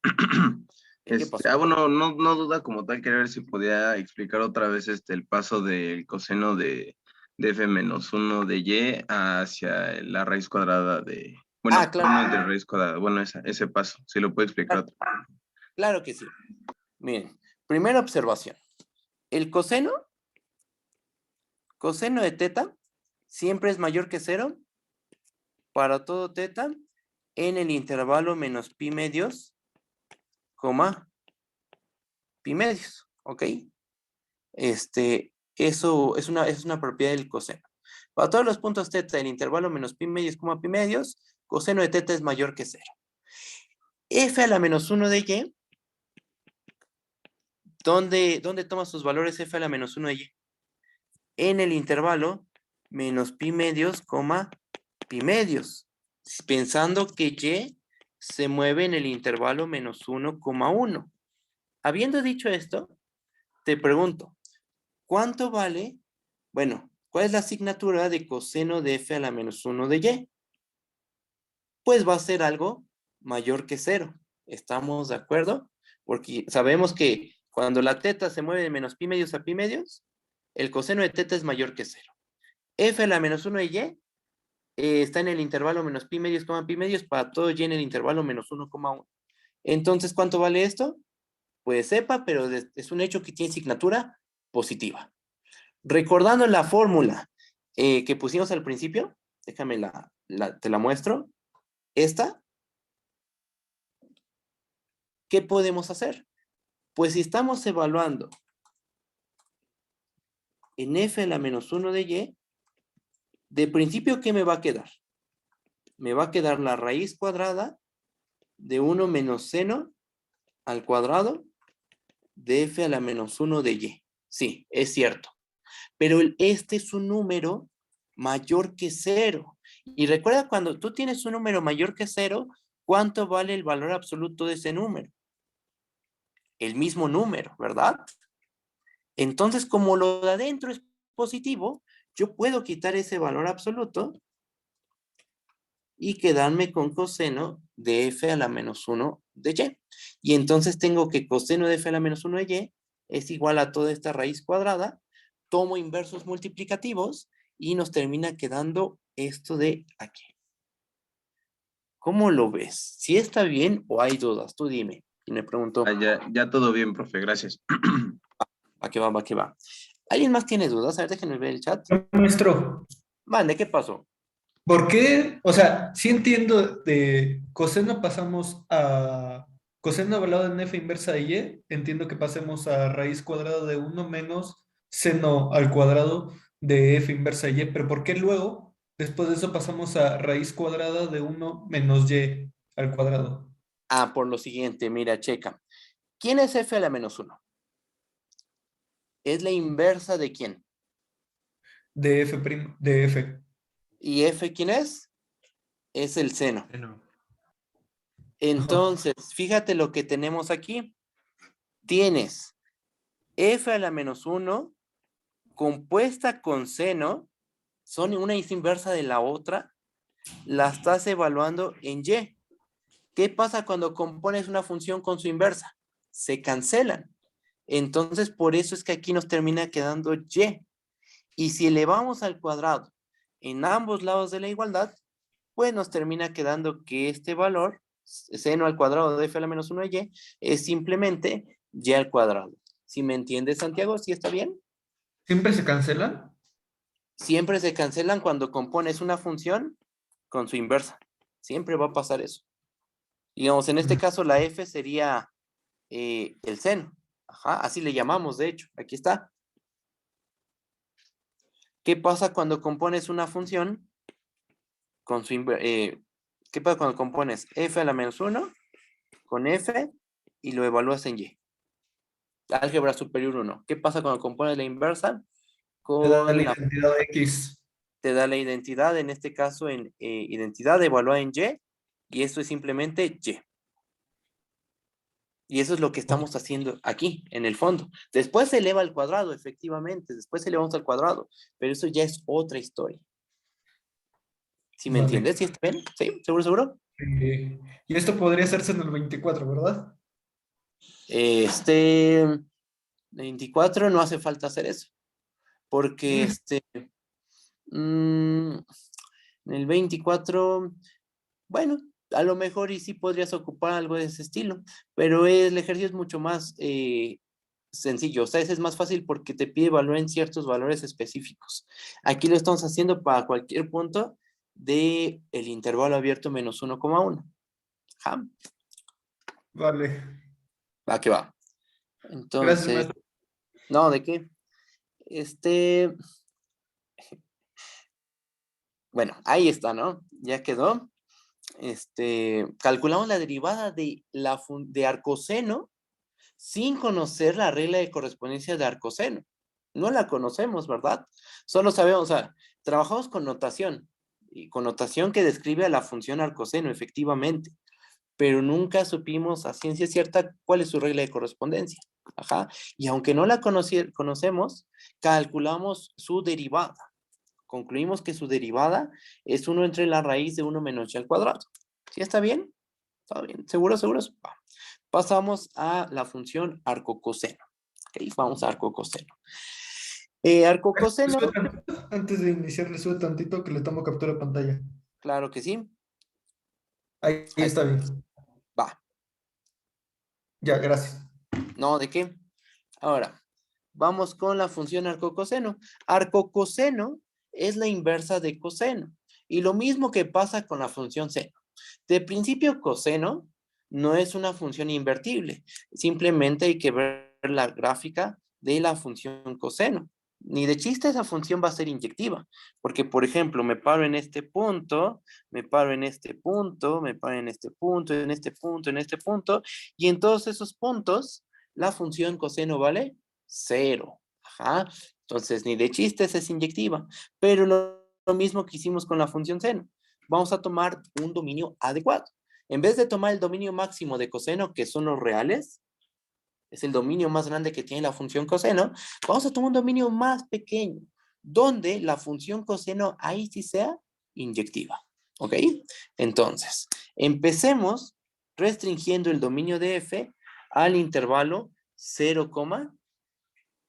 Speaker 1: ¿Qué pasó?
Speaker 3: Bueno, no duda como tal, quería ver si podía explicar otra vez el paso del coseno de f menos 1 de y hacia la raíz cuadrada de, bueno,
Speaker 1: Claro.
Speaker 3: 1 entre raíz cuadrada, bueno, ese paso, si lo puede explicar otra vez.
Speaker 1: Claro que sí. Miren, primera observación. El coseno de teta siempre es mayor que 0 para todo teta en el intervalo menos pi medios, coma, pi medios, ¿ok? Eso es una propiedad del coseno. Para todos los puntos teta del intervalo menos pi medios, coma, pi medios, coseno de teta es mayor que 0. F a la menos 1 de y, ¿dónde toma sus valores f a la menos 1 de y? En el intervalo menos pi medios, coma, pi medios. Pensando que y se mueve en el intervalo menos 1,1. Habiendo dicho esto, te pregunto, ¿cuánto vale? Bueno, ¿cuál es la asignatura de coseno de f a la menos 1 de y? Pues va a ser algo mayor que 0. ¿Estamos de acuerdo? Porque sabemos que cuando la teta se mueve de menos pi medios a pi medios, el coseno de teta es mayor que 0. F a la menos 1 de y está en el intervalo menos pi medios, pi medios, para todo y en el intervalo menos 1,1. Entonces, ¿cuánto vale esto? Pues sepa, pero es un hecho que tiene asignatura positiva. Recordando la fórmula que pusimos al principio, déjame te la muestro. Esta, ¿qué podemos hacer? Pues si estamos evaluando en f a la menos 1 de y, de principio, ¿qué me va a quedar? Me va a quedar la raíz cuadrada de 1 menos seno al cuadrado de f a la menos 1 de y. Sí, es cierto. Pero este es un número mayor que 0. Y recuerda, cuando tú tienes un número mayor que 0, ¿cuánto vale el valor absoluto de ese número? El mismo número, ¿verdad? Entonces, como lo de adentro es positivo, yo puedo quitar ese valor absoluto y quedarme con coseno de f a la menos 1 de y. Y entonces tengo que coseno de f a la menos 1 de y es igual a toda esta raíz cuadrada. Tomo inversos multiplicativos y nos termina quedando esto de aquí. ¿Cómo lo ves? ¿Sí está bien o hay dudas? Tú dime. Y me preguntó.
Speaker 3: Ya todo bien, profe, gracias.
Speaker 1: Va que va, va que va. ¿Alguien más tiene dudas? A ver, déjenme ver el chat.
Speaker 5: Maestro,
Speaker 1: Mande, ¿qué pasó?
Speaker 5: ¿por qué? O sea, sí entiendo de coseno pasamos a coseno evaluado en f inversa de y, entiendo que pasemos a raíz cuadrada de 1 menos seno al cuadrado de f inversa de y, pero ¿por qué luego, después de eso, pasamos a raíz cuadrada de 1 menos y al cuadrado?
Speaker 1: Ah, por lo siguiente, mira, checa. ¿Quién es f a la menos 1? Es la inversa de quién.
Speaker 5: De f prim, de f.
Speaker 1: ¿Y f quién es? Es el seno.
Speaker 5: Seno.
Speaker 1: Entonces, fíjate lo que tenemos aquí. Tienes f a la menos 1 compuesta con seno, son una es inversa de la otra, la estás evaluando en y. ¿Qué pasa cuando compones una función con su inversa? Se cancelan. Entonces, por eso es que aquí nos termina quedando y. Y si elevamos al cuadrado en ambos lados de la igualdad, pues nos termina quedando que este valor, seno al cuadrado de f a la menos 1 de y, es simplemente y al cuadrado. ¿Sí me entiendes, Santiago? ¿Sí está bien?
Speaker 5: ¿Siempre se cancelan?
Speaker 1: Siempre se cancelan cuando compones una función con su inversa. Siempre va a pasar eso. Digamos, en este caso la f sería el seno. Ajá, así le llamamos, de hecho. Aquí está. ¿Qué pasa cuando compones una función con su ¿qué pasa cuando compones f a la menos 1 con f y lo evalúas en y? Álgebra superior 1. ¿Qué pasa cuando compones la inversa?
Speaker 5: Te da la
Speaker 1: Con la,
Speaker 5: identidad X.
Speaker 1: te da la identidad, en este caso en identidad evaluada en y esto es simplemente y. Y eso es lo que estamos haciendo aquí, en el fondo. Después se eleva al cuadrado, efectivamente. Después elevamos al cuadrado. Pero eso ya es otra historia. ¿Sí me
Speaker 5: Vale.
Speaker 1: entiendes? ¿Sí está bien? ¿Sí? ¿Seguro, seguro?
Speaker 5: Y esto podría hacerse en el 24, ¿verdad?
Speaker 1: Este 24 no hace falta hacer eso. Porque en el 24, bueno, a lo mejor y sí podrías ocupar algo de ese estilo. Pero el ejercicio es mucho más sencillo. O sea, ese es más fácil porque te pide evaluar en ciertos valores específicos. Aquí lo estamos haciendo para cualquier punto del intervalo abierto menos 1,1. Ajá.
Speaker 5: Vale.
Speaker 1: Va que va.
Speaker 5: Gracias,
Speaker 1: Entonces,
Speaker 5: maestro.
Speaker 1: no, ¿de qué? Bueno, ahí está, ¿no? Ya quedó. Calculamos la derivada de arcoseno sin conocer la regla de correspondencia de arcoseno. No la conocemos, ¿verdad? Solo sabemos, o sea, trabajamos con notación, y con notación que describe a la función arcoseno, efectivamente, pero nunca supimos a ciencia cierta cuál es su regla de correspondencia. Ajá. Y aunque no la conocemos, calculamos su derivada. Concluimos que su derivada es 1 entre la raíz de 1 menos y al cuadrado. ¿Sí está bien? ¿Está bien? ¿Seguro, seguros? Va. Pasamos a la función arcocoseno. Ok, vamos a arcocoseno. Arco coseno,
Speaker 5: Sube tantito, antes de iniciar, le sube tantito que le tomo captura de pantalla.
Speaker 1: claro que sí.
Speaker 5: Ahí
Speaker 1: Ahí
Speaker 5: está bien.
Speaker 1: va.
Speaker 5: Ya, gracias.
Speaker 1: No, ¿de qué? Ahora, vamos con la función arcocoseno. Arcocoseno es la inversa de coseno. Y lo mismo que pasa con la función seno. De principio, coseno no es una función invertible. Simplemente hay que ver la gráfica de la función coseno. Ni de chiste esa función va a ser inyectiva. Porque, por ejemplo, me paro en este punto, me paro en este punto, me paro en este punto, en este punto, en este punto. Y en todos esos puntos, la función coseno vale 0. Ajá. Entonces, ni de chistes es inyectiva. Pero lo mismo que hicimos con la función seno. Vamos a tomar un dominio adecuado. En vez de tomar el dominio máximo de coseno, que son los reales, es el dominio más grande que tiene la función coseno, vamos a tomar un dominio más pequeño, donde la función coseno ahí sí sea inyectiva. ¿Ok? Entonces, empecemos restringiendo el dominio de f al intervalo 0,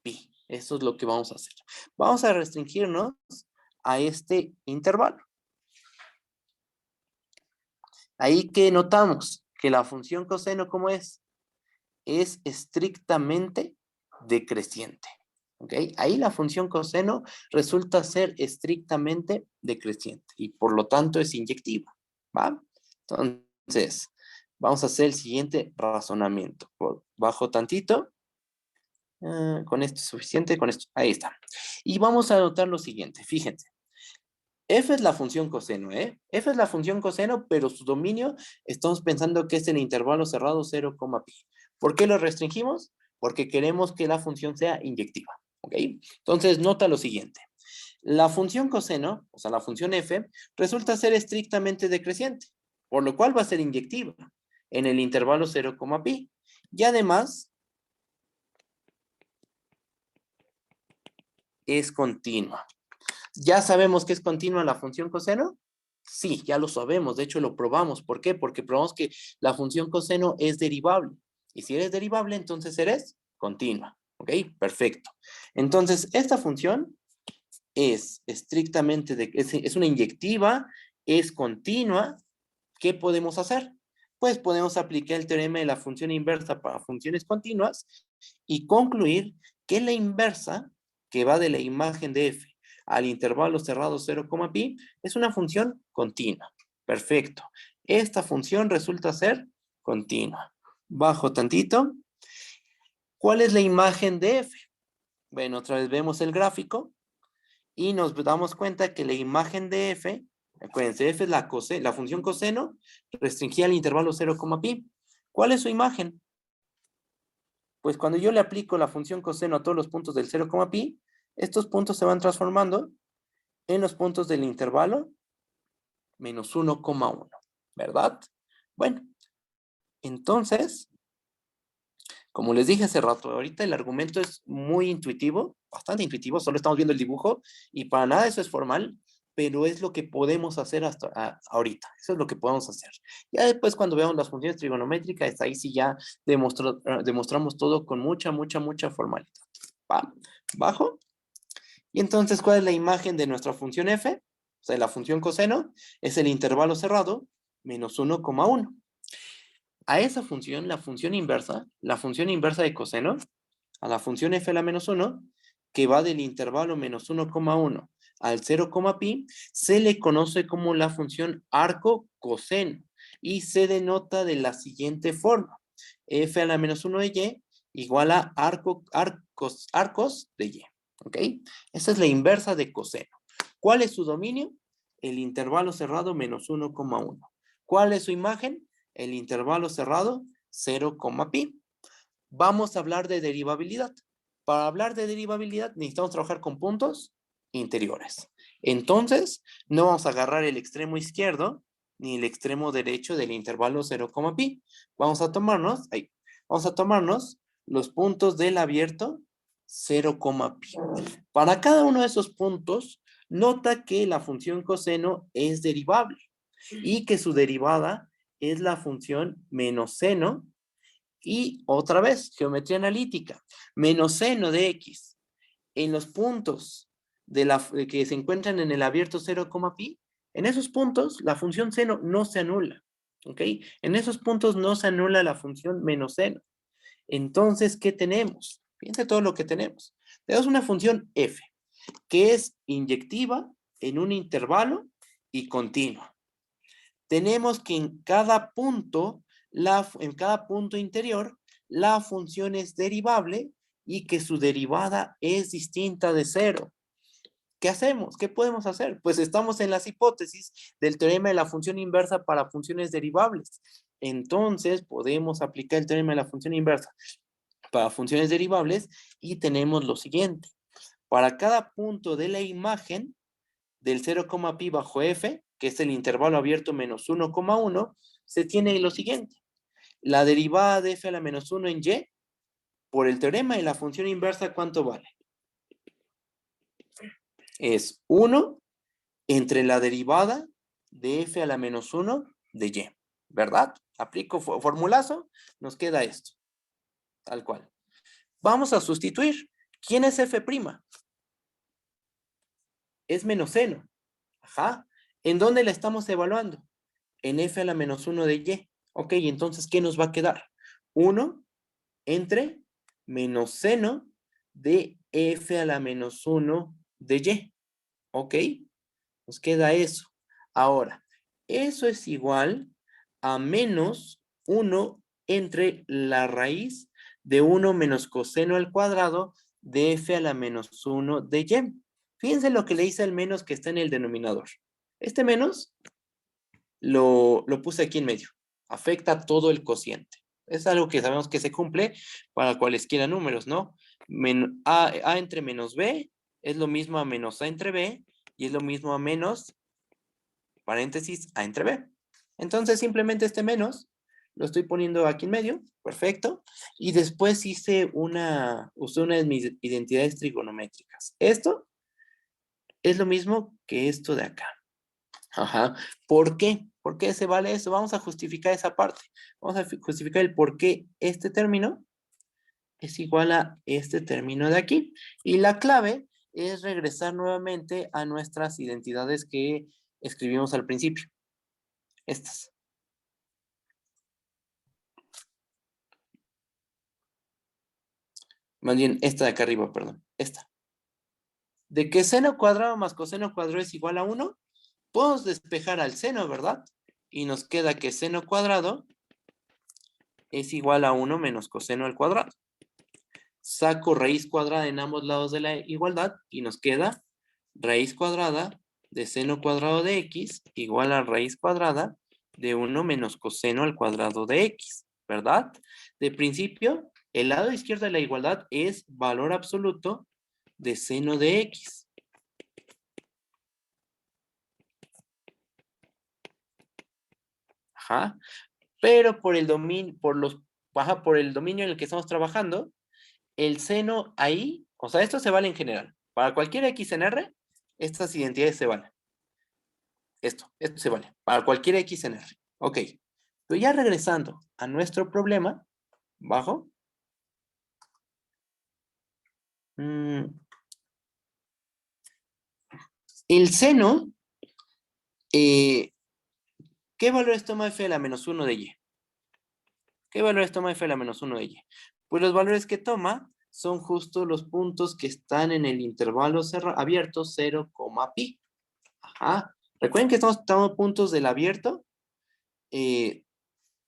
Speaker 1: pi. Eso es lo que vamos a hacer. Vamos a restringirnos a este intervalo. Ahí que notamos que la función coseno, ¿cómo es? Es estrictamente decreciente. ¿Ok? Ahí la función coseno resulta ser estrictamente decreciente y por lo tanto es inyectiva. ¿Va? Entonces, vamos a hacer el siguiente razonamiento. Bajo tantito. Con esto es suficiente, con esto. Ahí está. Y vamos a anotar lo siguiente. Fíjense. F es la función coseno, ¿eh? F es la función coseno, pero su dominio estamos pensando que es el intervalo cerrado 0, pi. ¿Por qué lo restringimos? Porque queremos que la función sea inyectiva, ¿ok? Entonces, nota lo siguiente. La función coseno, o sea, la función f, resulta ser estrictamente decreciente, por lo cual va a ser inyectiva en el intervalo 0, pi. Y además, es continua. ¿Ya sabemos que es continua la función coseno? Sí, ya lo sabemos, de hecho lo probamos. ¿Por qué? Porque probamos que la función coseno es derivable. Y si eres derivable, entonces eres continua. ¿Ok? Perfecto. Entonces, esta función es estrictamente, es una inyectiva, es continua. ¿Qué podemos hacer? Pues podemos aplicar el teorema de la función inversa para funciones continuas y concluir que la inversa, que va de la imagen de f al intervalo cerrado 0, pi, es una función continua. Perfecto. Esta función resulta ser continua. Bajo tantito. ¿Cuál es la imagen de f? Bueno, otra vez vemos el gráfico y nos damos cuenta que la imagen de f, acuérdense, f es la función coseno restringida al intervalo 0, pi. ¿Cuál es su imagen? Pues cuando yo le aplico la función coseno a todos los puntos del 0, pi, estos puntos se van transformando en los puntos del intervalo menos 1,1, ¿verdad? Bueno, entonces, como les dije hace rato, ahorita el argumento es muy intuitivo, bastante intuitivo, solo estamos viendo el dibujo y para nada eso es formal, pero es lo que podemos hacer hasta ahorita, eso es lo que podemos hacer. Ya después cuando veamos las funciones trigonométricas, ahí sí ya demostramos todo con mucha formalidad. ¿Va? Bajo. Y entonces, ¿cuál es la imagen de nuestra función f? O sea, la función coseno es el intervalo cerrado menos 1,1. A esa función, la función inversa de coseno, a la función f a la menos 1, que va del intervalo menos 1,1 al 0, pi, se le conoce como la función arco coseno y se denota de la siguiente forma. F a la menos 1 de y igual a arcos de y. ¿Ok? Esa es la inversa de coseno. ¿Cuál es su dominio? El intervalo cerrado menos 1,1. ¿Cuál es su imagen? El intervalo cerrado 0, pi. Vamos a hablar de derivabilidad. Para hablar de derivabilidad necesitamos trabajar con puntos interiores. Entonces, no vamos a agarrar el extremo izquierdo ni el extremo derecho del intervalo 0, pi. Vamos a tomarnos los puntos del abierto 0, pi. Para cada uno de esos puntos, nota que la función coseno es derivable y que su derivada es la función menos seno y otra vez, geometría analítica, menos seno de x en los puntos que se encuentran en el abierto 0, pi, en esos puntos la función seno no se anula. ¿Ok? En esos puntos no se anula la función menos seno. Entonces, ¿qué tenemos? Fíjense todo lo que tenemos. Tenemos una función f, que es inyectiva en un intervalo y continua. Tenemos que en cada punto interior, la función es derivable y que su derivada es distinta de 0. ¿Qué hacemos? ¿Qué podemos hacer? Pues estamos en las hipótesis del teorema de la función inversa para funciones derivables. Entonces, podemos aplicar el teorema de la función inversa para funciones derivables y tenemos lo siguiente. Para cada punto de la imagen del 0, pi bajo f, que es el intervalo abierto menos 1,1, se tiene lo siguiente. La derivada de f a la menos 1 en y, por el teorema de la función inversa, ¿cuánto vale? Es 1 entre la derivada de f a la menos 1 de y, ¿verdad? Aplico formulazo, nos queda esto, tal cual. Vamos a sustituir. ¿Quién es f'? Es menos seno. Ajá. ¿En dónde la estamos evaluando? En f a la menos 1 de y. Ok, entonces, ¿qué nos va a quedar? 1 entre menos seno de f a la menos 1 de y. Ok, nos queda eso. Ahora, eso es igual a menos 1 entre la raíz de 1 menos coseno al cuadrado de f a la menos 1 de y. Fíjense lo que le hice al menos que está en el denominador. Este menos lo puse aquí en medio. Afecta todo el cociente. Es algo que sabemos que se cumple para cualesquiera números, ¿no? A entre menos b es lo mismo a menos a entre b y es lo mismo a menos, paréntesis, a entre b. Entonces simplemente este menos lo estoy poniendo aquí en medio, perfecto. Y después usé una de mis identidades trigonométricas. Esto es lo mismo que esto de acá. Ajá. ¿Por qué? ¿Por qué se vale eso? Vamos a justificar esa parte. Vamos a justificar el por qué este término es igual a este término de aquí. Y la clave es regresar nuevamente a nuestras identidades que escribimos al principio. Estas. Más bien, esta de acá arriba, perdón. Esta. De que seno cuadrado más coseno cuadrado es igual a 1, podemos despejar al seno, ¿verdad? Y nos queda que seno cuadrado es igual a 1 menos coseno al cuadrado. Saco raíz cuadrada en ambos lados de la igualdad y nos queda raíz cuadrada de seno cuadrado de x igual a raíz cuadrada de 1 menos coseno al cuadrado de x, ¿verdad? De principio, el lado izquierdo de la igualdad es valor absoluto de seno de x. Ajá. Pero por el dominio, por el dominio en el que estamos trabajando, el seno ahí, o sea, esto se vale en general. Para cualquier x en R, estas identidades se valen. Esto se vale. Para cualquier x en R. Ok. Pero ya regresando a nuestro problema, bajo. El seno, ¿qué valores toma f a la menos 1 de y? ¿Qué valores toma f a la menos 1 de y? Pues los valores que toma son justo los puntos que están en el intervalo abierto 0, pi. Ajá. Recuerden que estamos tomando puntos del abierto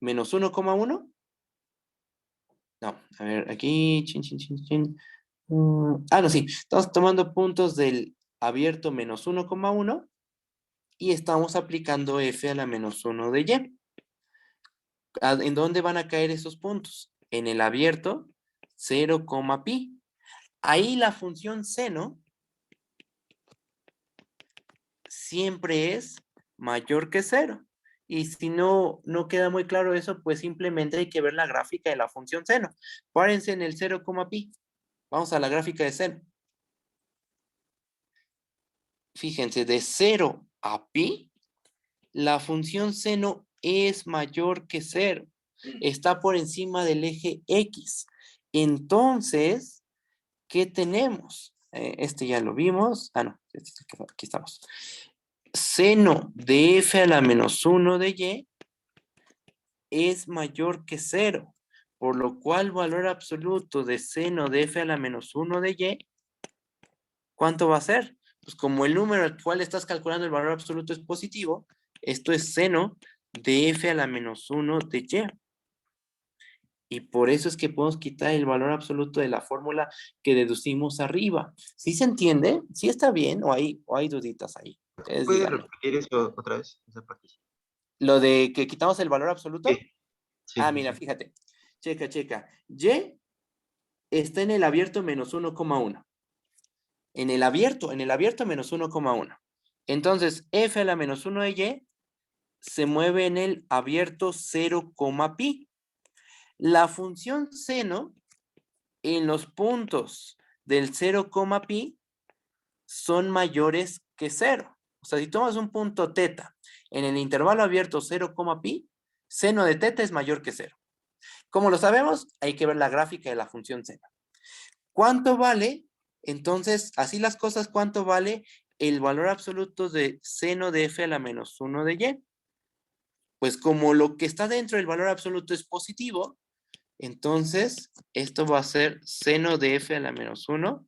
Speaker 1: menos 1,1. No, a ver, aquí. No, sí. Estamos tomando puntos del abierto menos 1,1 y estamos aplicando f a la menos 1 de y. ¿En dónde van a caer esos puntos? En el abierto 0, pi. Ahí la función seno siempre es mayor que 0. Y si no queda muy claro eso, pues simplemente hay que ver la gráfica de la función seno. Párense en el 0, pi. Vamos a la gráfica de seno. Fíjense, de 0 a pi, la función seno es mayor que 0. Está por encima del eje X. Entonces, ¿qué tenemos? Este ya lo vimos. Ah, no, aquí estamos. Seno de f a la menos 1 de y es mayor que 0, por lo cual valor absoluto de seno de f a la menos 1 de y, ¿cuánto va a ser? Pues como el número al cual estás calculando el valor absoluto es positivo, esto es seno de f a la menos 1 de y. Y por eso es que podemos quitar el valor absoluto de la fórmula que deducimos arriba. ¿Sí se entiende? ¿Sí está bien? ¿O hay duditas ahí? Ustedes
Speaker 6: ¿Puedes
Speaker 1: díganme.
Speaker 6: repetir eso otra vez? Esa parte.
Speaker 1: Lo de que quitamos el valor absoluto.
Speaker 6: Sí. Sí,
Speaker 1: Ah,
Speaker 6: sí,
Speaker 1: mira,
Speaker 6: sí.
Speaker 1: fíjate. Checa. Y está en el abierto menos 1,1. En el abierto menos 1,1. Entonces, f a la menos 1 de y se mueve en el abierto 0, pi. La función seno en los puntos del 0, pi son mayores que 0. O sea, si tomas un punto teta en el intervalo abierto 0, pi, seno de teta es mayor que 0. ¿Cómo lo sabemos? Hay que ver la gráfica de la función seno. ¿Cuánto vale? Entonces, así las cosas, ¿cuánto vale el valor absoluto de seno de f a la menos 1 de y? Pues como lo que está dentro del valor absoluto es positivo, entonces esto va a ser seno de f a la menos 1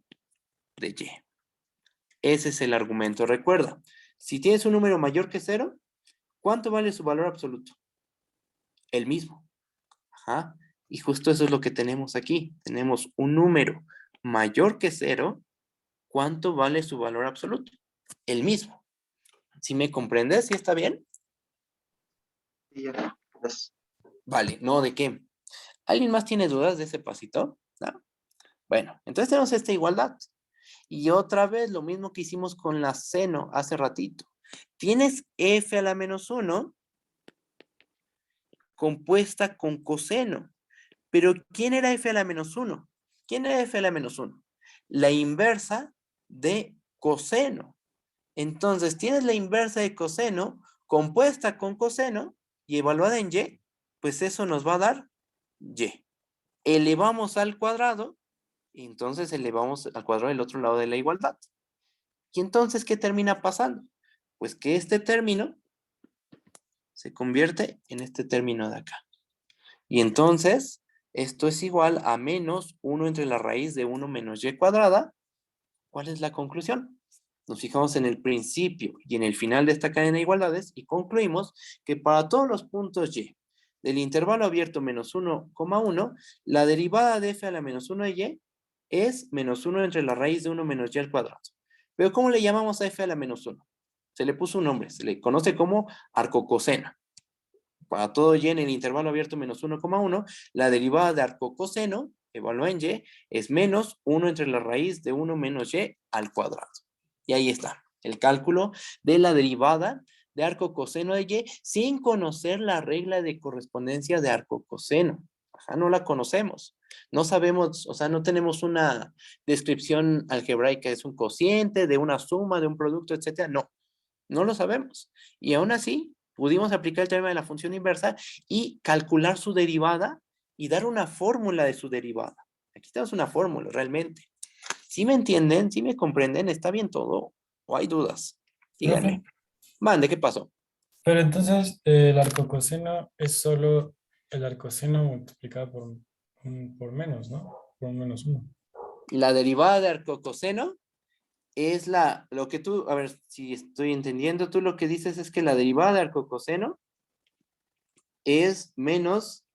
Speaker 1: de y. Ese es el argumento. Recuerda, si tienes un número mayor que 0, ¿cuánto vale su valor absoluto? El mismo. Ajá. Y justo eso es lo que tenemos aquí. Tenemos un número mayor que 0. ¿Cuánto vale su valor absoluto? El mismo. ¿Sí me comprendes? ¿Sí está bien?
Speaker 6: Sí, ya. Pues,
Speaker 1: Vale, no, ¿de qué? ¿Alguien más tiene dudas de ese pasito? ¿No? Bueno, entonces tenemos esta igualdad. Y otra vez lo mismo que hicimos con la seno hace ratito. Tienes f a la menos 1 compuesta con coseno. Pero ¿quién era f a la menos 1? ¿Quién era f a la menos 1? La inversa de coseno. Entonces tienes la inversa de coseno compuesta con coseno y evaluada en y, pues eso nos va a dar y. Elevamos al cuadrado y entonces elevamos al cuadrado del otro lado de la igualdad. ¿Y entonces qué termina pasando? Pues que este término se convierte en este término de acá. Y entonces, esto es igual a menos 1 entre la raíz de 1 menos y cuadrada. ¿Cuál es la conclusión? Nos fijamos en el principio y en el final de esta cadena de igualdades y concluimos que para todos los puntos y del intervalo abierto menos 1,1, la derivada de f a la menos 1 de y es menos 1 entre la raíz de 1 menos y al cuadrado. Pero ¿cómo le llamamos a f a la menos 1? Se le puso un nombre, se le conoce como arcocoseno. Para todo y en el intervalo abierto menos 1,1, la derivada de arcocoseno, evaluada en y, es menos 1 entre la raíz de 1 menos y al cuadrado. Y ahí está, el cálculo de la derivada de arcocoseno de y sin conocer la regla de correspondencia de arcocoseno. Ajá, no la conocemos. No sabemos, o sea, no tenemos una descripción algebraica, es un cociente, de una suma, de un producto, etcétera. No, no lo sabemos. Y aún así, pudimos aplicar el teorema de la función inversa y calcular su derivada y dar una fórmula de su derivada. Aquí tenemos una fórmula, realmente. ¿Sí me entienden? ¿Sí me comprenden? ¿Está bien todo? ¿O hay dudas? Díganme.
Speaker 7: Profe,
Speaker 1: Mande, ¿qué pasó?
Speaker 7: pero entonces el arcocoseno es solo el arcoseno multiplicado por menos, ¿no? Por un menos uno.
Speaker 1: La derivada de arcocoseno es lo que tú, a ver si estoy entendiendo, tú lo que dices es que la derivada de arcocoseno es menos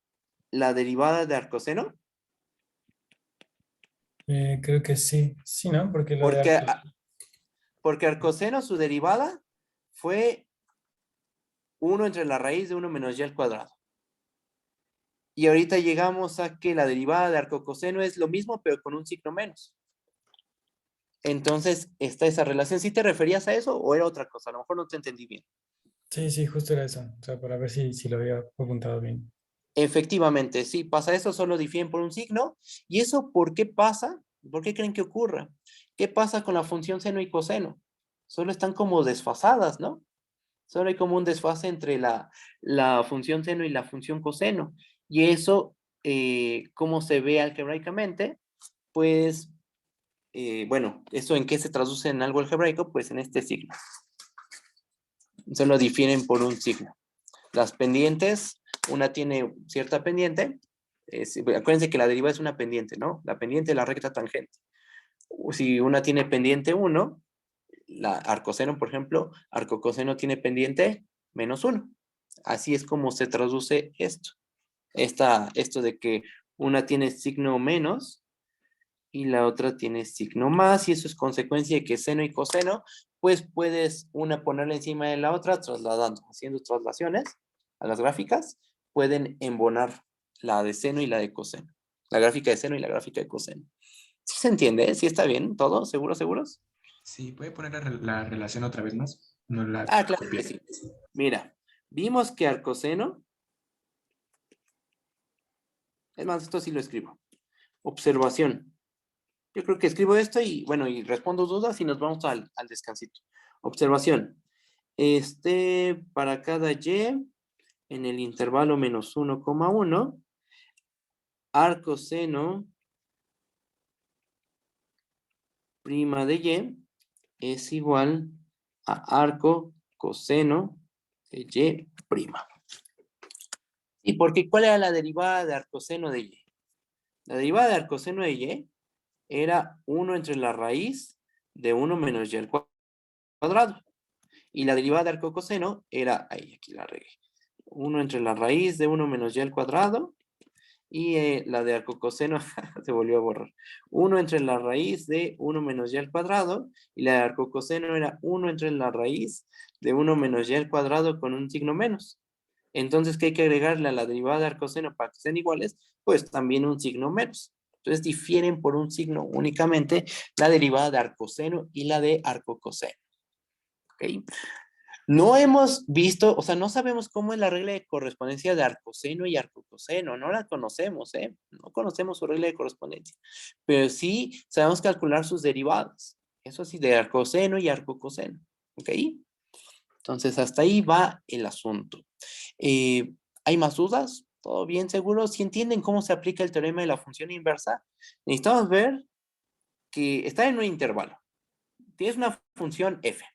Speaker 1: la derivada de arcoseno.
Speaker 7: Creo que sí. Sí, ¿no? Porque lo de
Speaker 1: Porque,
Speaker 7: arcos...
Speaker 1: porque arcoseno, su derivada fue 1 entre la raíz de 1 menos y al cuadrado. Y ahorita llegamos a que la derivada de arcocoseno es lo mismo, pero con un signo menos. Entonces, está esa relación. ¿Sí te referías a eso o era otra cosa? A lo mejor no te entendí bien.
Speaker 7: Sí, sí, justo era eso. O sea, para ver si lo había apuntado bien.
Speaker 1: Efectivamente, sí, pasa eso, solo difieren por un signo. ¿Y eso por qué pasa? ¿Por qué creen que ocurra? ¿Qué pasa con la función seno y coseno? Solo están como desfasadas, ¿no? Solo hay como un desfase entre la función seno y la función coseno. Y eso, ¿cómo se ve algebraicamente? Pues bueno, ¿eso en qué se traduce en algo algebraico? Pues en este signo. Solo difieren por un signo. Las pendientes, una tiene cierta pendiente. Acuérdense que la derivada es una pendiente, ¿no? La pendiente es la recta tangente. Si una tiene pendiente 1, la arcoseno, por ejemplo, arcocoseno tiene pendiente -1. Así es como se traduce esto. Esto de que una tiene signo menos y la otra tiene signo más, y eso es consecuencia de que seno y coseno, pues puedes una ponerla encima de la otra, trasladando, haciendo traslaciones a las gráficas, pueden embonar la de seno y la de coseno. La gráfica de seno y la gráfica de coseno. ¿Sí se entiende? ¿Sí está bien? ¿Todo? ¿Seguros, seguros?
Speaker 8: Sí, ¿puede poner la relación otra vez más? No la
Speaker 1: Ah, claro
Speaker 8: copié.
Speaker 1: que sí. Mira, vimos que arcoseno, es más, esto sí lo escribo. Observación. Yo creo que escribo esto y, bueno, y respondo dudas y nos vamos al descansito. Observación. Para cada y, en el intervalo -1,1, arcoseno prima de y es igual a arco coseno de y prima. ¿Y porque cuál era la derivada de arcoseno de y? La derivada de arcoseno de y era 1 entre la raíz de 1 menos y al cuadrado. Y la derivada de arcocoseno era, ahí, aquí la regué, 1 entre la raíz de 1 menos y al cuadrado. Y la de arcocoseno se volvió a borrar. 1 entre la raíz de 1 menos y al cuadrado. Y la de arcocoseno era 1 entre la raíz de 1 menos y al cuadrado con un signo menos. Entonces, ¿qué hay que agregarle a la derivada de arcoseno para que sean iguales? Pues también un signo menos. Entonces, difieren por un signo únicamente la derivada de arcoseno y la de arcocoseno. ¿Ok? No hemos visto, o sea, no sabemos cómo es la regla de correspondencia de arcoseno y arcocoseno, no la conocemos, ¿eh? No conocemos su regla de correspondencia, pero sí sabemos calcular sus derivadas, eso sí, de arcoseno y arcocoseno, ¿ok? Entonces, hasta ahí va el asunto. ¿Hay más dudas? ¿Todo bien seguro? ¿Sí entienden cómo se aplica el teorema de la función inversa? Necesitamos ver que está en un intervalo. Tienes una función f.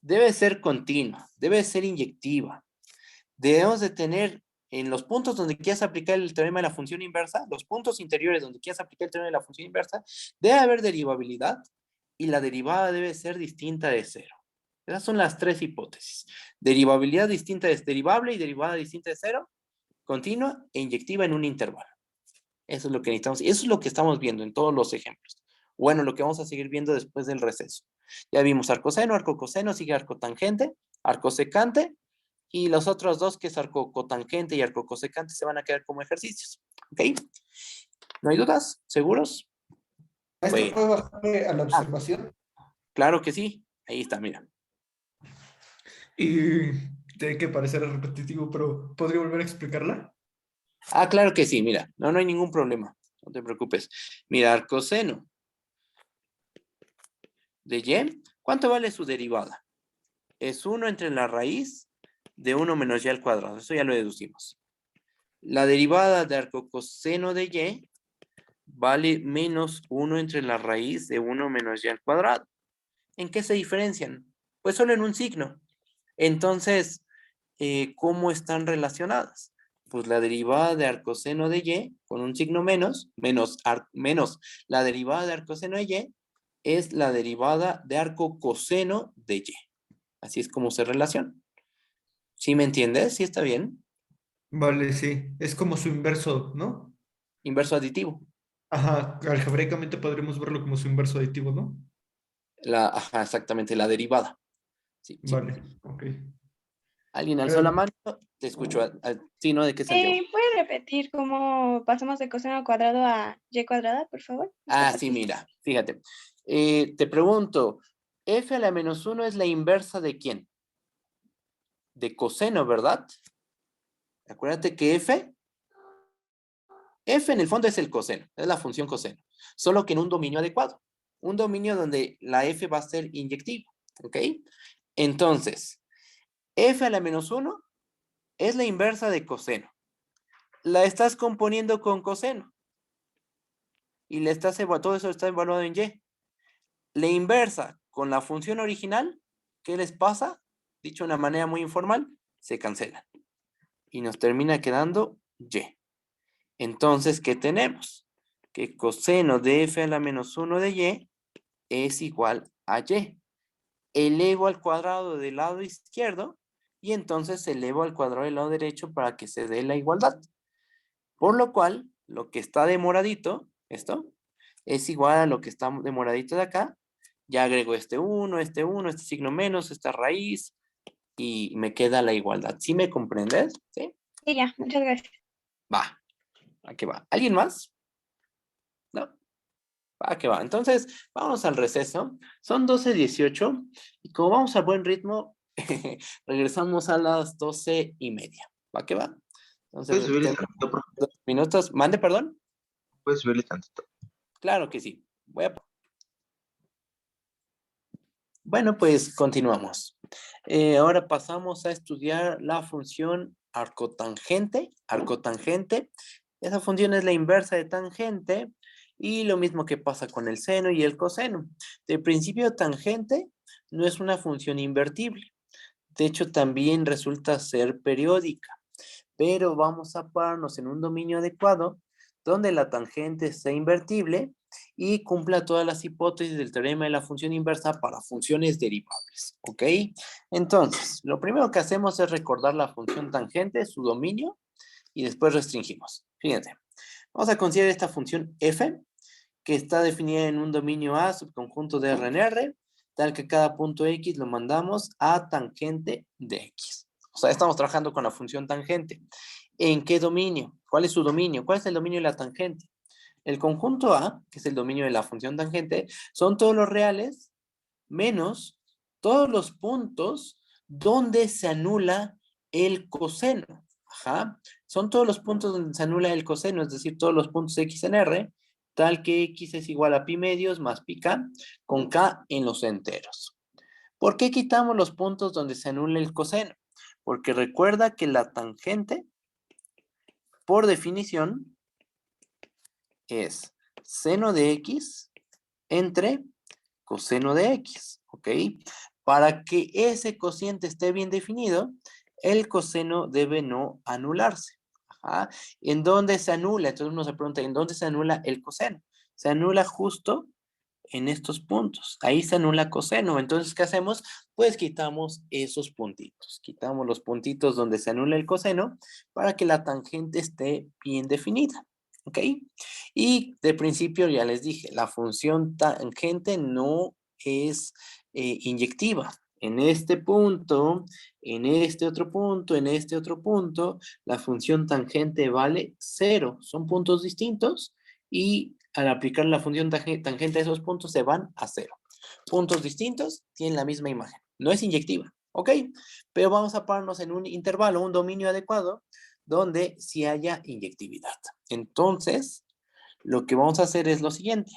Speaker 1: Debe ser continua, debe ser inyectiva. Debemos de tener en los puntos donde quieras aplicar el teorema de la función inversa, los puntos interiores donde quieras aplicar el teorema de la función inversa, debe haber derivabilidad y la derivada debe ser distinta de cero. Esas son las tres hipótesis. Derivabilidad distinta de derivable y derivada distinta de cero, continua e inyectiva en un intervalo. Eso es lo que necesitamos. Y eso es lo que estamos viendo en todos los ejemplos. Bueno, lo que vamos a seguir viendo después del receso. Ya vimos arcoseno, arcocoseno, sigue arcotangente, arcosecante, y los otros dos, que es arcocotangente y arcocosecante, se van a quedar como ejercicios. ¿Ok? ¿No hay dudas? ¿Seguros?
Speaker 5: ¿Esto
Speaker 1: Bueno.
Speaker 5: puede bajarle a la observación?
Speaker 1: Claro que sí. Ahí está, mira.
Speaker 5: Y tiene que parecer repetitivo, pero ¿podría volver a explicarla?
Speaker 1: Ah, claro que sí, mira. No hay ningún problema. No te preocupes. Mira, arcoseno de y, ¿cuánto vale su derivada? Es 1 entre la raíz de 1 menos y al cuadrado. Eso ya lo deducimos. La derivada de arcocoseno de y vale menos 1 entre la raíz de 1 menos y al cuadrado. ¿En qué se diferencian? Pues solo en un signo. Entonces, ¿cómo están relacionadas? Pues la derivada de arcoseno de y con un signo menos la derivada de arcoseno de y es la derivada de arcocoseno de y. Así es como se relacionan. ¿Sí me entiendes? ¿Sí está bien?
Speaker 5: Vale, sí. Es como su inverso, ¿no?
Speaker 1: Inverso aditivo.
Speaker 5: Ajá, algebraicamente podríamos verlo como su inverso aditivo, ¿no?
Speaker 1: Ajá, exactamente, la derivada. Sí, sí.
Speaker 5: Vale, ok.
Speaker 1: ¿Alguien alzó la mano? Te escucho. Sí, ¿no? ¿De qué Santiago?
Speaker 9: ¿Puede repetir cómo pasamos de coseno al cuadrado a y cuadrada, por favor?
Speaker 1: Ah, sí, mira, fíjate. Te pregunto, f a la -1 es la inversa ¿de quién? De coseno, ¿verdad? Acuérdate que f en el fondo es el coseno, es la función coseno, solo que en un dominio adecuado, un dominio donde la f va a ser inyectiva, ¿ok? Entonces, f a la -1 es la inversa de coseno. La estás componiendo con coseno. Y todo eso está evaluado en y. la inversa con la función original, ¿qué les pasa? Dicho de una manera muy informal, se cancelan. Y nos termina quedando y. Entonces, ¿qué tenemos? Que coseno de f a la menos 1 de y es igual a y. Elevo al cuadrado del lado izquierdo y entonces elevo al cuadrado del lado derecho para que se dé la igualdad. Por lo cual, lo que está de moradito, esto, es igual a lo que está de moradito de acá. Ya agrego este signo menos, esta raíz, y me queda la igualdad. ¿Sí me comprendes? ¿Sí?
Speaker 9: Sí, ya, muchas gracias.
Speaker 1: Va. Aquí va. ¿Alguien más? No. Va, que va. Entonces, vamos al receso. Son 12:18 y como vamos a buen ritmo, regresamos a las 12:30. ¿Va que va? Entonces,
Speaker 6: ¿Puedes subirle
Speaker 1: tenemos
Speaker 6: tantito, profe?
Speaker 1: 2 minutos. Mande, perdón.
Speaker 6: ¿Puedes subirle tantito?
Speaker 1: Claro que sí. Bueno, pues continuamos. Ahora pasamos a estudiar la función arcotangente. Arcotangente. Esa función es la inversa de tangente y lo mismo que pasa con el seno y el coseno. De principio, tangente no es una función invertible. De hecho, también resulta ser periódica. Pero vamos a pararnos en un dominio adecuado donde la tangente sea invertible y cumpla todas las hipótesis del teorema de la función inversa para funciones derivables, ¿ok? Entonces, lo primero que hacemos es recordar la función tangente, su dominio, y después restringimos. Fíjense, vamos a considerar esta función f, que está definida en un dominio A, subconjunto de R en R, tal que cada punto X lo mandamos a tangente de X. O sea, estamos trabajando con la función tangente. ¿En qué dominio? ¿Cuál es su dominio? ¿Cuál es el dominio de la tangente? El conjunto A, que es el dominio de la función tangente, son todos los reales menos todos los puntos donde se anula el coseno. Ajá. Son todos los puntos donde se anula el coseno, es decir, todos los puntos X en R, tal que X es igual a pi medios más pi k, con K en los enteros. ¿Por qué quitamos los puntos donde se anula el coseno? Porque recuerda que la tangente, por definición, es seno de X entre coseno de X, ¿ok? Para que ese cociente esté bien definido, el coseno debe no anularse. Ajá. ¿En dónde se anula? Entonces uno se pregunta, ¿en dónde se anula el coseno? Se anula justo en estos puntos. Ahí se anula coseno. Entonces, ¿qué hacemos? Pues quitamos esos puntitos. Quitamos los puntitos donde se anula el coseno para que la tangente esté bien definida. ¿Ok? Y de principio ya les dije, la función tangente no es inyectiva. En este punto, en este otro punto, en este otro punto, la función tangente vale 0. Son puntos distintos y al aplicar la función tangente a esos puntos se van a 0. Puntos distintos tienen la misma imagen. No es inyectiva, ¿ok? Pero vamos a pararnos en un intervalo, un dominio adecuado, donde sí haya inyectividad. Entonces, lo que vamos a hacer es lo siguiente.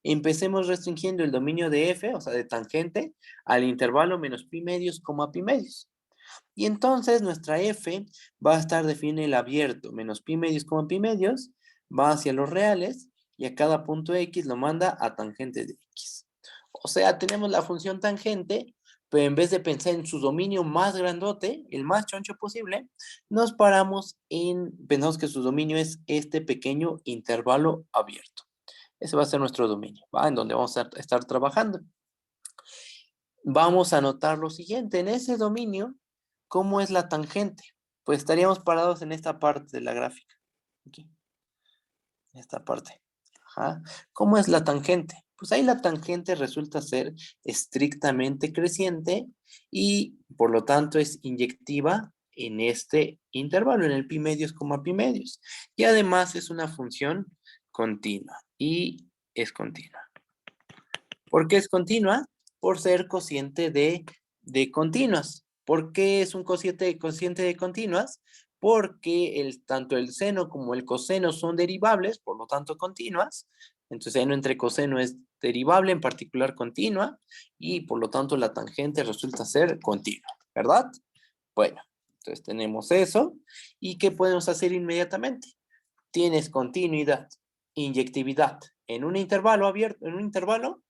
Speaker 1: Empecemos restringiendo el dominio de f, o sea, de tangente, al intervalo menos pi medios, pi medios. Y entonces nuestra f va a estar definida en el abierto, menos pi medios, pi medios, va hacia los reales, y a cada punto x lo manda a tangente de x. O sea, tenemos la función tangente, pero en vez de pensar en su dominio más grandote, el más choncho posible, nos paramos pensamos que su dominio es este pequeño intervalo abierto. Ese va a ser nuestro dominio, ¿va? En donde vamos a estar trabajando. Vamos a notar lo siguiente, en ese dominio, ¿cómo es la tangente? Pues estaríamos parados en esta parte de la gráfica. Aquí. En esta parte. Ajá. ¿Cómo es la tangente? Pues ahí la tangente resulta ser estrictamente creciente y por lo tanto es inyectiva en este intervalo, en el pi medios, pi medios. Y además es una función continua y es continua. ¿Por qué es continua? Por ser cociente de continuas. ¿Por qué es un cociente de continuas? Porque tanto el seno como el coseno son derivables, por lo tanto continuas. Entonces, seno entre coseno es derivable, en particular continua, y por lo tanto la tangente resulta ser continua, ¿verdad? Bueno, entonces tenemos eso. ¿Y qué podemos hacer inmediatamente? Tienes continuidad, inyectividad en un intervalo abierto, en un intervalo,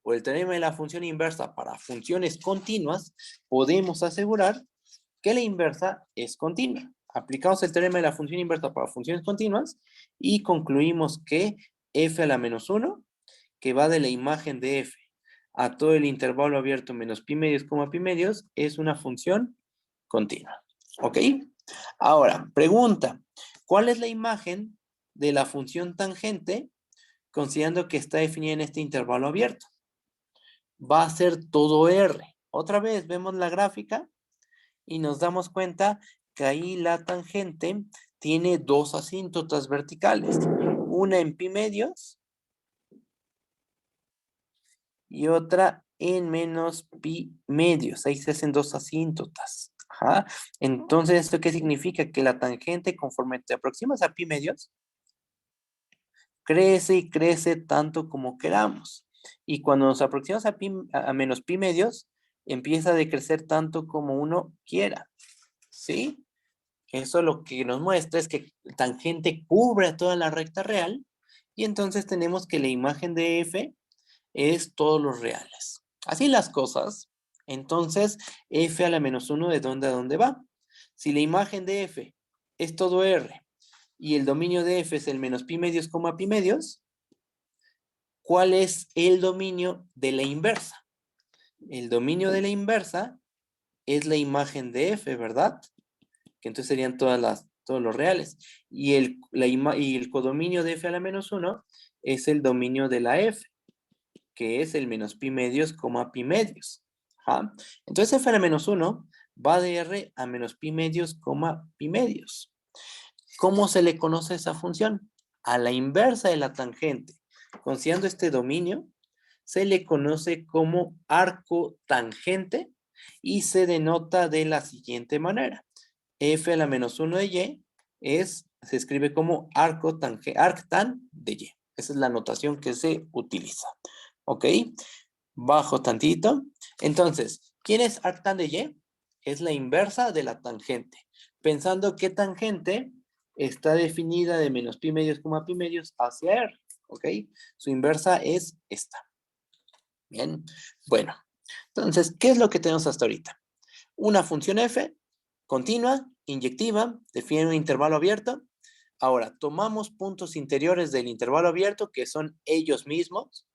Speaker 1: o el teorema de la función inversa para funciones continuas, podemos asegurar que la inversa es continua. Aplicamos el teorema de la función inversa para funciones continuas y concluimos que f a la menos 1, que va de la imagen de f a todo el intervalo abierto menos pi medios, pi medios, es una función continua. ¿Ok? Ahora, pregunta, ¿cuál es la imagen de la función tangente considerando que está definida en este intervalo abierto? Va a ser todo R. Otra vez vemos la gráfica y nos damos cuenta que ahí la tangente tiene dos asíntotas verticales. Una en pi medios y otra en menos pi medios. Ahí se hacen dos asíntotas. Ajá. Entonces, ¿esto qué significa? Que la tangente, conforme te aproximas a pi medios, crece y crece tanto como queramos. Y cuando nos aproximamos a menos pi medios, empieza a decrecer tanto como uno quiera. ¿Sí? Eso lo que nos muestra es que la tangente cubre a toda la recta real y entonces tenemos que la imagen de f es todos los reales. Así las cosas, entonces f a la menos 1 de dónde a dónde va. Si la imagen de f es todo r y el dominio de f es el menos pi medios, pi medios, ¿cuál es el dominio de la inversa? El dominio de la inversa es la imagen de f, ¿verdad? Que entonces serían todos los reales. Y el codominio de f a la menos 1 es el dominio de la f, que es el menos pi medios, pi medios. Ajá. Entonces f a la menos 1 va de r a menos pi medios, pi medios. ¿Cómo se le conoce esa función? A la inversa de la tangente. Considerando este dominio, se le conoce como arco tangente y se denota de la siguiente manera. F a la menos 1 de y se escribe como arctan de y. Esa es la notación que se utiliza. ¿Ok? Bajo tantito. Entonces, ¿quién es arctan de y? Es la inversa de la tangente. Pensando que tangente está definida de menos pi medios, pi medios hacia r. ¿Ok? Su inversa es esta. Bien. Bueno. Entonces, ¿qué es lo que tenemos hasta ahorita? Una función f continua, inyectiva, define un intervalo abierto. Ahora, tomamos puntos interiores del intervalo abierto, que son ellos mismos,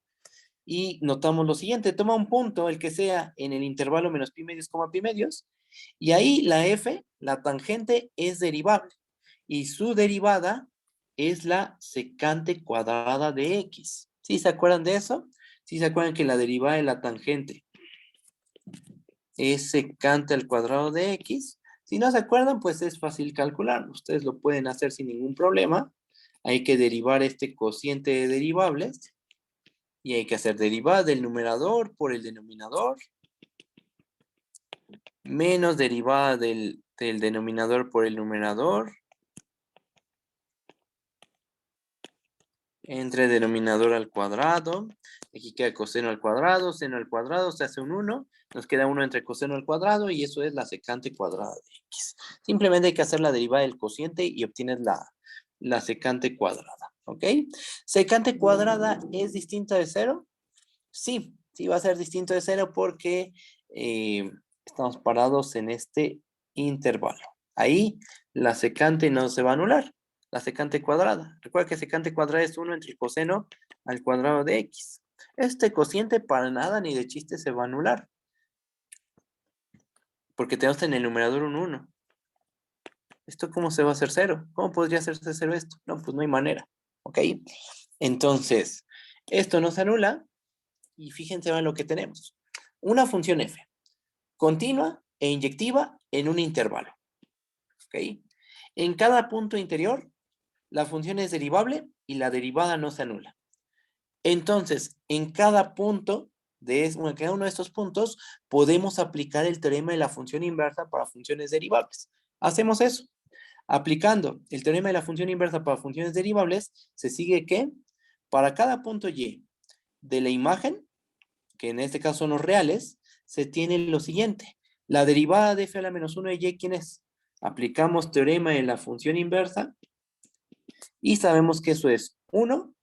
Speaker 1: y notamos lo siguiente. Toma un punto, el que sea, en el intervalo menos pi medios, pi medios, y ahí la f, la tangente, es derivable, y su derivada es la secante cuadrada de x. ¿Sí se acuerdan de eso? ¿Sí se acuerdan que la derivada de la tangente es secante al cuadrado de x? Si no se acuerdan, pues es fácil calcular. Ustedes lo pueden hacer sin ningún problema. Hay que derivar este cociente de derivables. Y hay que hacer derivada del numerador por el denominador. Menos derivada del denominador por el numerador. Entre denominador al cuadrado. Aquí queda coseno al cuadrado, seno al cuadrado, se hace un 1. Nos queda 1 entre coseno al cuadrado y eso es la secante cuadrada de x. Simplemente hay que hacer la derivada del cociente y obtienes la secante cuadrada. ¿Ok? ¿Secante cuadrada es distinta de 0? Sí, sí va a ser distinto de 0 porque estamos parados en este intervalo. Ahí la secante no se va a anular. La secante cuadrada. Recuerda que secante cuadrada es 1 entre el coseno al cuadrado de x. Este cociente para nada ni de chiste se va a anular. Porque tenemos en el numerador un 1. ¿Esto cómo se va a hacer 0? ¿Cómo podría hacerse 0 esto? No, pues no hay manera. ¿Ok? Entonces, esto no se anula. Y fíjense en lo que tenemos. Una función f. Continua e inyectiva en un intervalo. ¿Ok? En cada punto interior, la función es derivable y la derivada no se anula. Entonces, en cada punto, en cada uno de estos puntos, podemos aplicar el teorema de la función inversa para funciones derivables. Hacemos eso. Aplicando el teorema de la función inversa para funciones derivables, se sigue que para cada punto y de la imagen, que en este caso son los reales, se tiene lo siguiente. La derivada de f a la menos 1 de y, ¿quién es? Aplicamos teorema de la función inversa y sabemos que eso es 1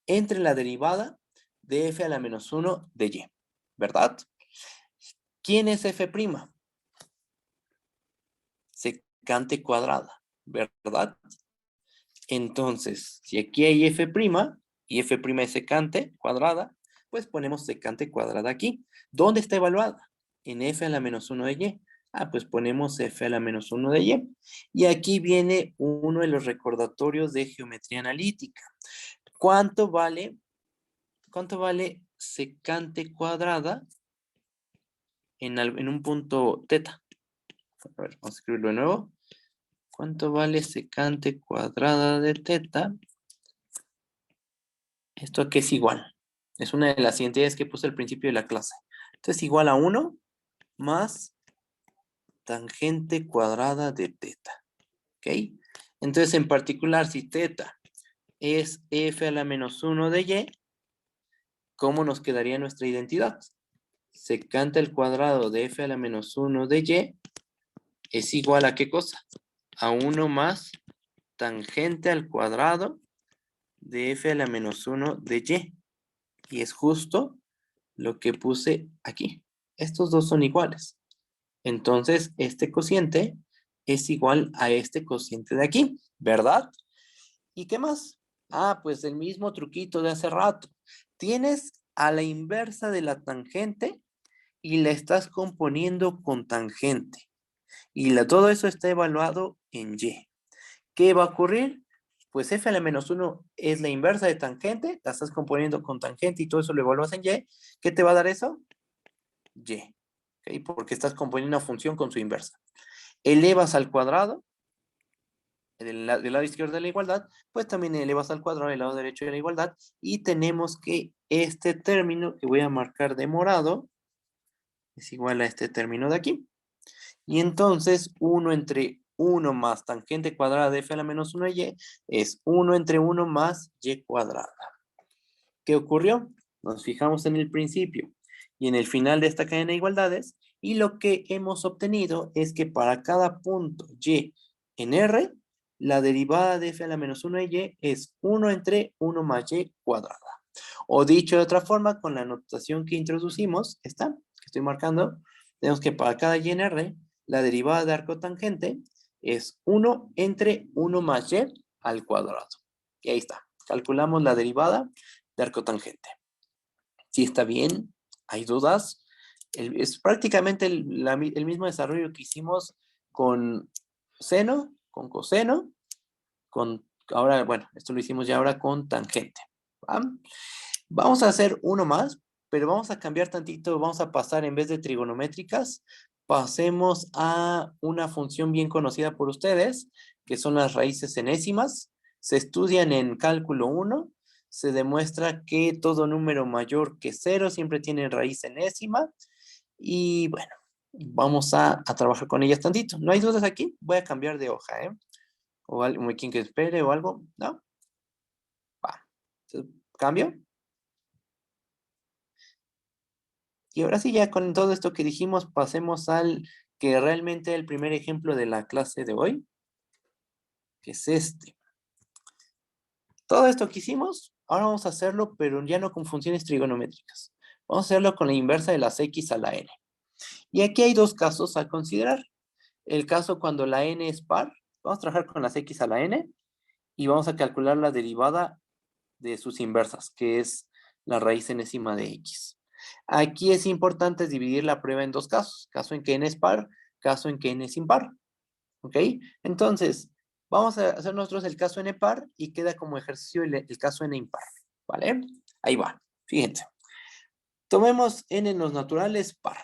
Speaker 1: entre la derivada de f a la menos 1 de y, ¿verdad? ¿Quién es f'? Secante cuadrada, ¿verdad? Entonces, si aquí hay f' y f' es secante cuadrada, pues ponemos secante cuadrada aquí. ¿Dónde está evaluada? En f a la menos 1 de y. Ah, pues ponemos f a la menos 1 de y. Y aquí viene uno de los recordatorios de geometría analítica. ¿Cuánto vale secante cuadrada en un punto teta? A ver, vamos a escribirlo de nuevo. ¿Cuánto vale secante cuadrada de teta? Esto aquí es igual. Es una de las identidades que puse al principio de la clase. Entonces igual a 1 más tangente cuadrada de teta. ¿Ok? Entonces en particular si teta es f a la menos 1 de y, ¿cómo nos quedaría nuestra identidad? Secante al cuadrado de f a la menos 1 de y es igual a ¿qué cosa? A 1 más tangente al cuadrado de f a la menos 1 de y. Y es justo lo que puse aquí. Estos dos son iguales. Entonces, este cociente es igual a este cociente de aquí, ¿verdad? ¿Y qué más? Ah, pues el mismo truquito de hace rato. Tienes a la inversa de la tangente y la estás componiendo con tangente. Y todo eso está evaluado en y. ¿Qué va a ocurrir? Pues f a la menos 1 es la inversa de tangente, la estás componiendo con tangente y todo eso lo evalúas en y. ¿Qué te va a dar eso? Y. ¿Okay? Porque estás componiendo una función con su inversa. Elevas al cuadrado, del lado izquierdo de la igualdad, pues también elevas al cuadrado del lado derecho de la igualdad y tenemos que este término que voy a marcar de morado es igual a este término de aquí. Y entonces 1 entre 1 más tangente cuadrada de f a la menos 1 de y es 1 entre 1 más y cuadrada. ¿Qué ocurrió? Nos fijamos en el principio y en el final de esta cadena de igualdades y lo que hemos obtenido es que para cada punto y en R, la derivada de f a la menos 1 de y es 1 entre 1 más y cuadrada. O dicho de otra forma, con la notación que introducimos, esta que estoy marcando, tenemos que para cada y en R, la derivada de arco tangente es 1 entre 1 más y al cuadrado. Y ahí está. Calculamos la derivada de arco tangente. Si está bien, hay dudas. Es prácticamente el mismo desarrollo que hicimos con seno, con coseno, ahora, bueno, esto lo hicimos ya ahora con tangente. ¿Va? Vamos a hacer uno más, pero vamos a cambiar tantito, vamos a pasar en vez de trigonométricas, pasemos a una función bien conocida por ustedes, que son las raíces enésimas. Se estudian en cálculo 1, se demuestra que todo número mayor que 0 siempre tiene raíz enésima, y bueno, vamos a trabajar con ellas tantito. ¿No hay dudas aquí? Voy a cambiar de hoja, ¿eh? O alguien que espere o algo, ¿no? Va. Entonces, ¿cambio? Y ahora sí, ya con todo esto que dijimos, pasemos al que realmente es el primer ejemplo de la clase de hoy, que es este. Todo esto que hicimos, ahora vamos a hacerlo, pero ya no con funciones trigonométricas. Vamos a hacerlo con la inversa de las x a la n. Y aquí hay dos casos a considerar. El caso cuando la n es par, vamos a trabajar con las x a la n y vamos a calcular la derivada de sus inversas, que es la raíz enésima de x. Aquí es importante dividir la prueba en dos casos. Caso en que n es par, caso en que n es impar. ¿Ok? Entonces, vamos a hacer nosotros el caso n par y queda como ejercicio el caso n impar. ¿Vale? Ahí va. Fíjense. Tomemos n en los naturales par.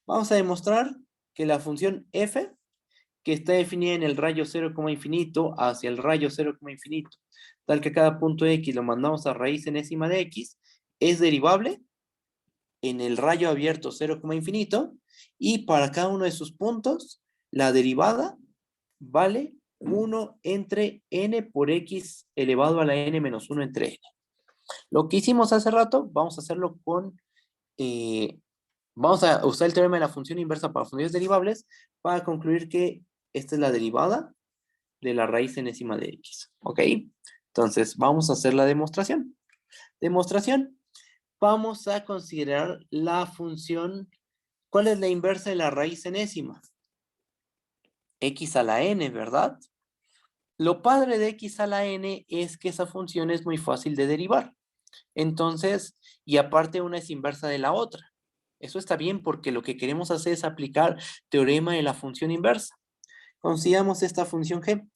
Speaker 1: Vamos a demostrar que la función f, que está definida en el rayo 0, infinito hacia el rayo 0, infinito, tal que cada punto x lo mandamos a raíz enésima de x, es derivable en el rayo abierto 0, infinito, y para cada uno de sus puntos, la derivada vale 1 entre n por x elevado a la n menos 1 entre n. Lo que hicimos hace rato, vamos a hacerlo con... vamos a usar el teorema de la función inversa para funciones derivables para concluir que esta es la derivada de la raíz enésima de x. ¿Ok? Entonces, vamos a hacer la demostración. Demostración. vamos a considerar la función. ¿Cuál es la inversa de la raíz enésima? X a la n, ¿verdad? Lo padre de x a la n es que esa función es muy fácil de derivar. Entonces, y aparte una es inversa de la otra. Eso está bien porque lo que queremos hacer es aplicar teorema de la función inversa. Consideramos esta función g,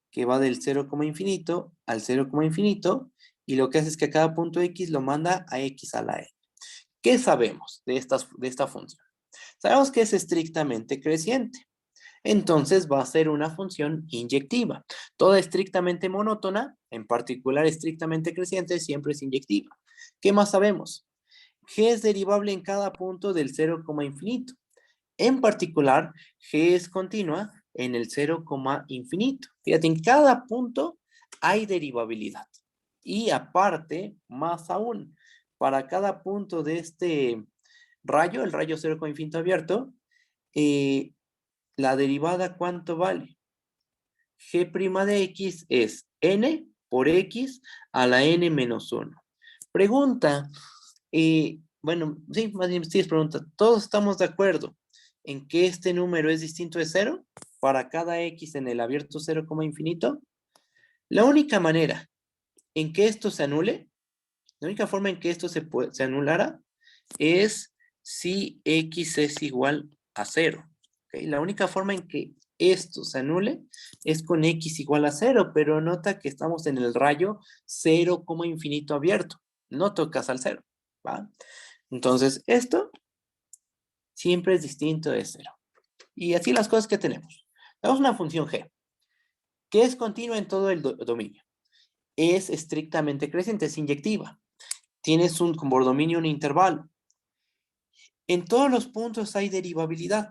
Speaker 1: que va del 0, infinito al 0, infinito, y lo que hace es que a cada punto x lo manda a x a la n. ¿Qué sabemos de esta función? Sabemos que es estrictamente creciente. Entonces va a ser una función inyectiva. Toda estrictamente monótona, en particular estrictamente creciente, siempre es inyectiva. ¿Qué más sabemos? G es derivable en cada punto del 0, infinito. En particular, G es continua en el 0, infinito. Fíjate, en cada punto hay derivabilidad. Y aparte, más aún, para cada punto de este rayo, el rayo 0, infinito abierto, la derivada, ¿cuánto vale? G' de x es n por x a la n menos 1. Pregunta, bueno, sí, más bien sí es pregunta. ¿Todos estamos de acuerdo en que este número es distinto de 0 para cada x en el abierto 0, infinito? La única manera en que esto se anule, la única forma en que esto se anulara es si x es igual a 0. ¿Okay? La única forma en que esto se anule es con x igual a 0, pero nota que estamos en el rayo 0, infinito abierto. No tocas al 0, ¿va? Entonces, esto siempre es distinto de 0. Y así las cosas que tenemos. Tenemos una función g, que es continua en todo el dominio. Es estrictamente creciente, es inyectiva. Tienes como dominio un intervalo. En todos los puntos hay derivabilidad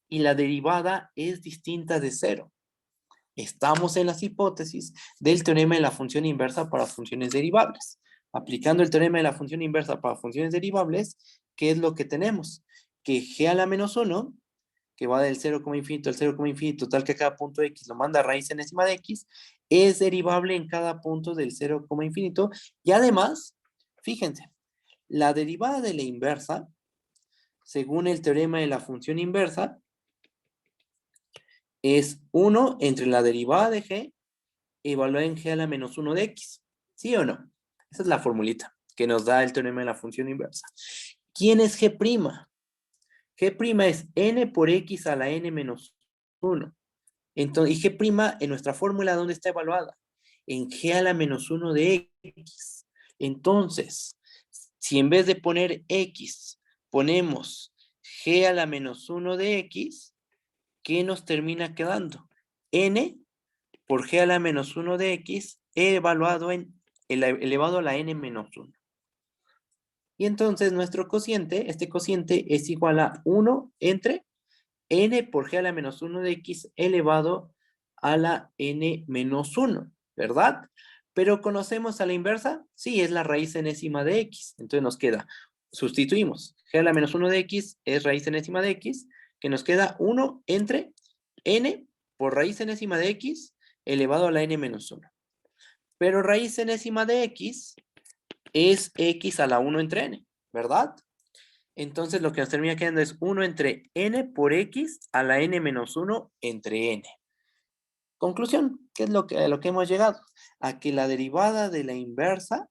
Speaker 1: y la derivada es distinta de 0. Estamos en las hipótesis del teorema de la función inversa para funciones derivables. Aplicando el teorema de la función inversa para funciones derivables, ¿qué es lo que tenemos? Que g a la menos 1, que va del 0, infinito al 0, infinito, tal que a cada punto x lo manda a raíz enésima de x, es derivable en cada punto del 0, infinito. Y además, fíjense, la derivada de la inversa, según el teorema de la función inversa, es 1 entre la derivada de g evaluada en g a la menos 1 de x. ¿Sí o no? Esa es la formulita que nos da el teorema de la función inversa. ¿Quién es g'? G' es n por x a la n menos 1. Entonces, y g' en nuestra fórmula, ¿dónde está evaluada? En g a la menos 1 de x. Entonces, si en vez de poner x, ponemos g a la menos 1 de x, ¿qué nos termina quedando? N por g a la menos 1 de x elevado a la n menos 1. Y entonces nuestro cociente, este cociente es igual a 1 entre n por g a la menos 1 de x elevado a la n menos 1, ¿verdad? Pero ¿conocemos a la inversa? Sí, es la raíz enésima de x. Entonces nos queda, sustituimos, g a la menos 1 de x es raíz enésima de x, que nos queda 1 entre n por raíz enésima de x elevado a la n menos 1. Pero raíz enésima de x es x a la 1 entre n, ¿verdad? Entonces lo que nos termina quedando es 1 entre n por x a la n menos 1 entre n. Conclusión, ¿qué es lo que hemos llegado? A que la derivada de la inversa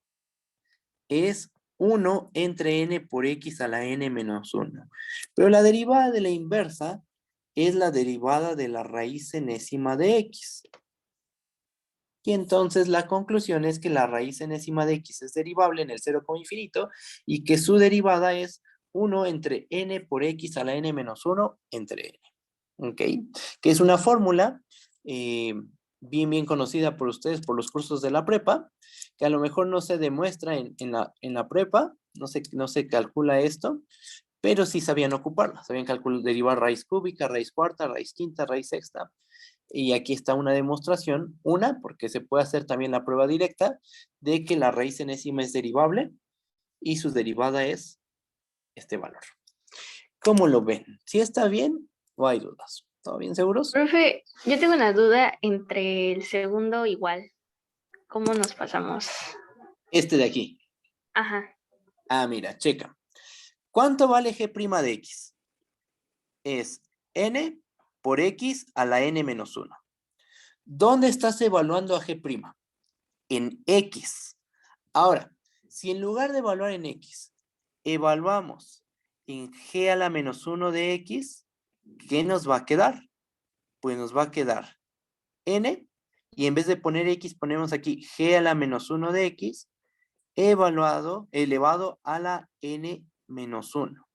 Speaker 1: es 1 entre n por x a la n menos 1. Pero la derivada de la inversa es la derivada de la raíz enésima de x. Y entonces la conclusión es que la raíz enésima de x es derivable en el 0, infinito y que su derivada es 1 entre n por x a la n menos 1 entre n. ¿Ok? Que es una fórmula bien conocida por ustedes por los cursos de la prepa, que a lo mejor no se demuestra en la prepa, no se calcula esto, pero sí sabían ocuparla, sabían derivar raíz cúbica, raíz cuarta, raíz quinta, raíz sexta. Y aquí está una demostración, porque se puede hacer también la prueba directa, de que la raíz enésima es derivable y su derivada es este valor. ¿Cómo lo ven? ¿Sí está bien o hay dudas? ¿Todo bien seguros?
Speaker 2: Profe, yo tengo una duda entre el segundo igual. ¿Cómo nos pasamos?
Speaker 1: Este de aquí.
Speaker 2: Ajá.
Speaker 1: Ah, mira, checa. ¿Cuánto vale g' de x? Es n por x a la n menos 1. ¿Dónde estás evaluando a g'? En x. Ahora, si en lugar de evaluar en x, evaluamos en g a la menos 1 de x, ¿qué nos va a quedar? Pues nos va a quedar n, y en vez de poner x, ponemos aquí g a la menos 1 de x, elevado a la n menos 1.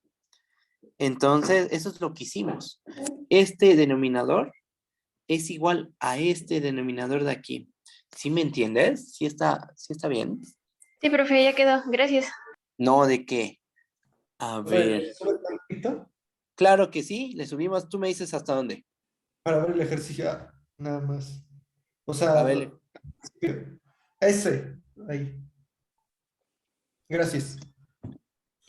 Speaker 1: Entonces, eso es lo que hicimos. Este denominador es igual a este denominador de aquí. ¿Sí me entiendes? ¿Sí está bien?
Speaker 2: Sí, profe, ya quedó. Gracias.
Speaker 1: No, ¿de qué? A ver.
Speaker 5: ¿Sube tantito?
Speaker 1: Claro que sí, le subimos. Tú me dices hasta dónde.
Speaker 5: Para ver el ejercicio, nada más. O
Speaker 1: A
Speaker 5: sea,
Speaker 1: ver.
Speaker 5: ese, ahí. Gracias.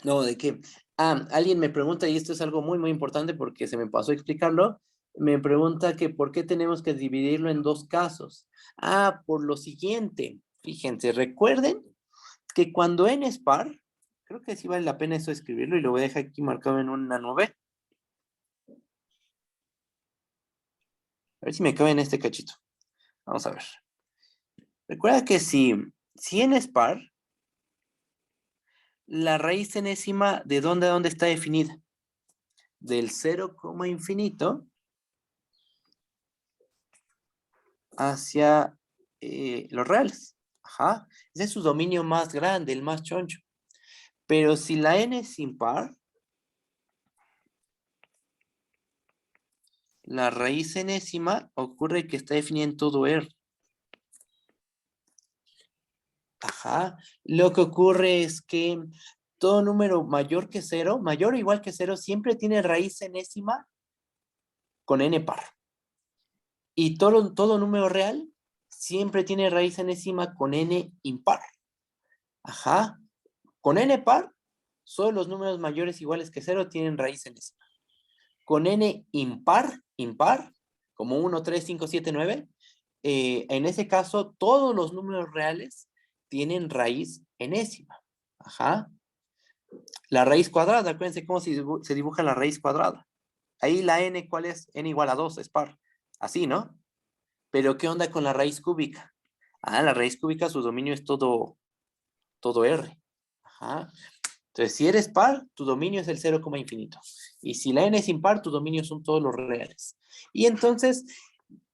Speaker 1: No, ¿de qué? Ah, alguien me pregunta, y esto es algo muy, muy importante porque se me pasó a explicarlo. Me pregunta que por qué tenemos que dividirlo en dos casos. Ah, por lo siguiente. Fíjense, recuerden que cuando n es par, creo que sí vale la pena eso escribirlo y lo voy a dejar aquí marcado en una nube. A ver si me cabe en este cachito. Vamos a ver. Recuerda que si n es par, la raíz enésima, ¿de dónde a dónde está definida? Del 0, infinito hacia los reales. Ajá. Ese es su dominio más grande, el más choncho. Pero si la n es impar, la raíz enésima ocurre que está definida en todo R. Ajá. Lo que ocurre es que todo número mayor que 0, mayor o igual que 0, siempre tiene raíz enésima con n par. Y todo número real siempre tiene raíz enésima con n impar. Ajá. Con n par, solo los números mayores iguales que 0 tienen raíz enésima. Con n impar, como 1, 3, 5, 7, 9, en ese caso todos los números reales tienen raíz enésima. Ajá. La raíz cuadrada, acuérdense cómo se dibuja la raíz cuadrada. Ahí la n, ¿cuál es? N igual a 2, es par. Así, ¿no? Pero ¿qué onda con la raíz cúbica? Ah, la raíz cúbica, su dominio es todo R. Ajá. Entonces, si eres par, tu dominio es el 0, infinito. Y si la n es impar, tu dominio son todos los reales. Y entonces,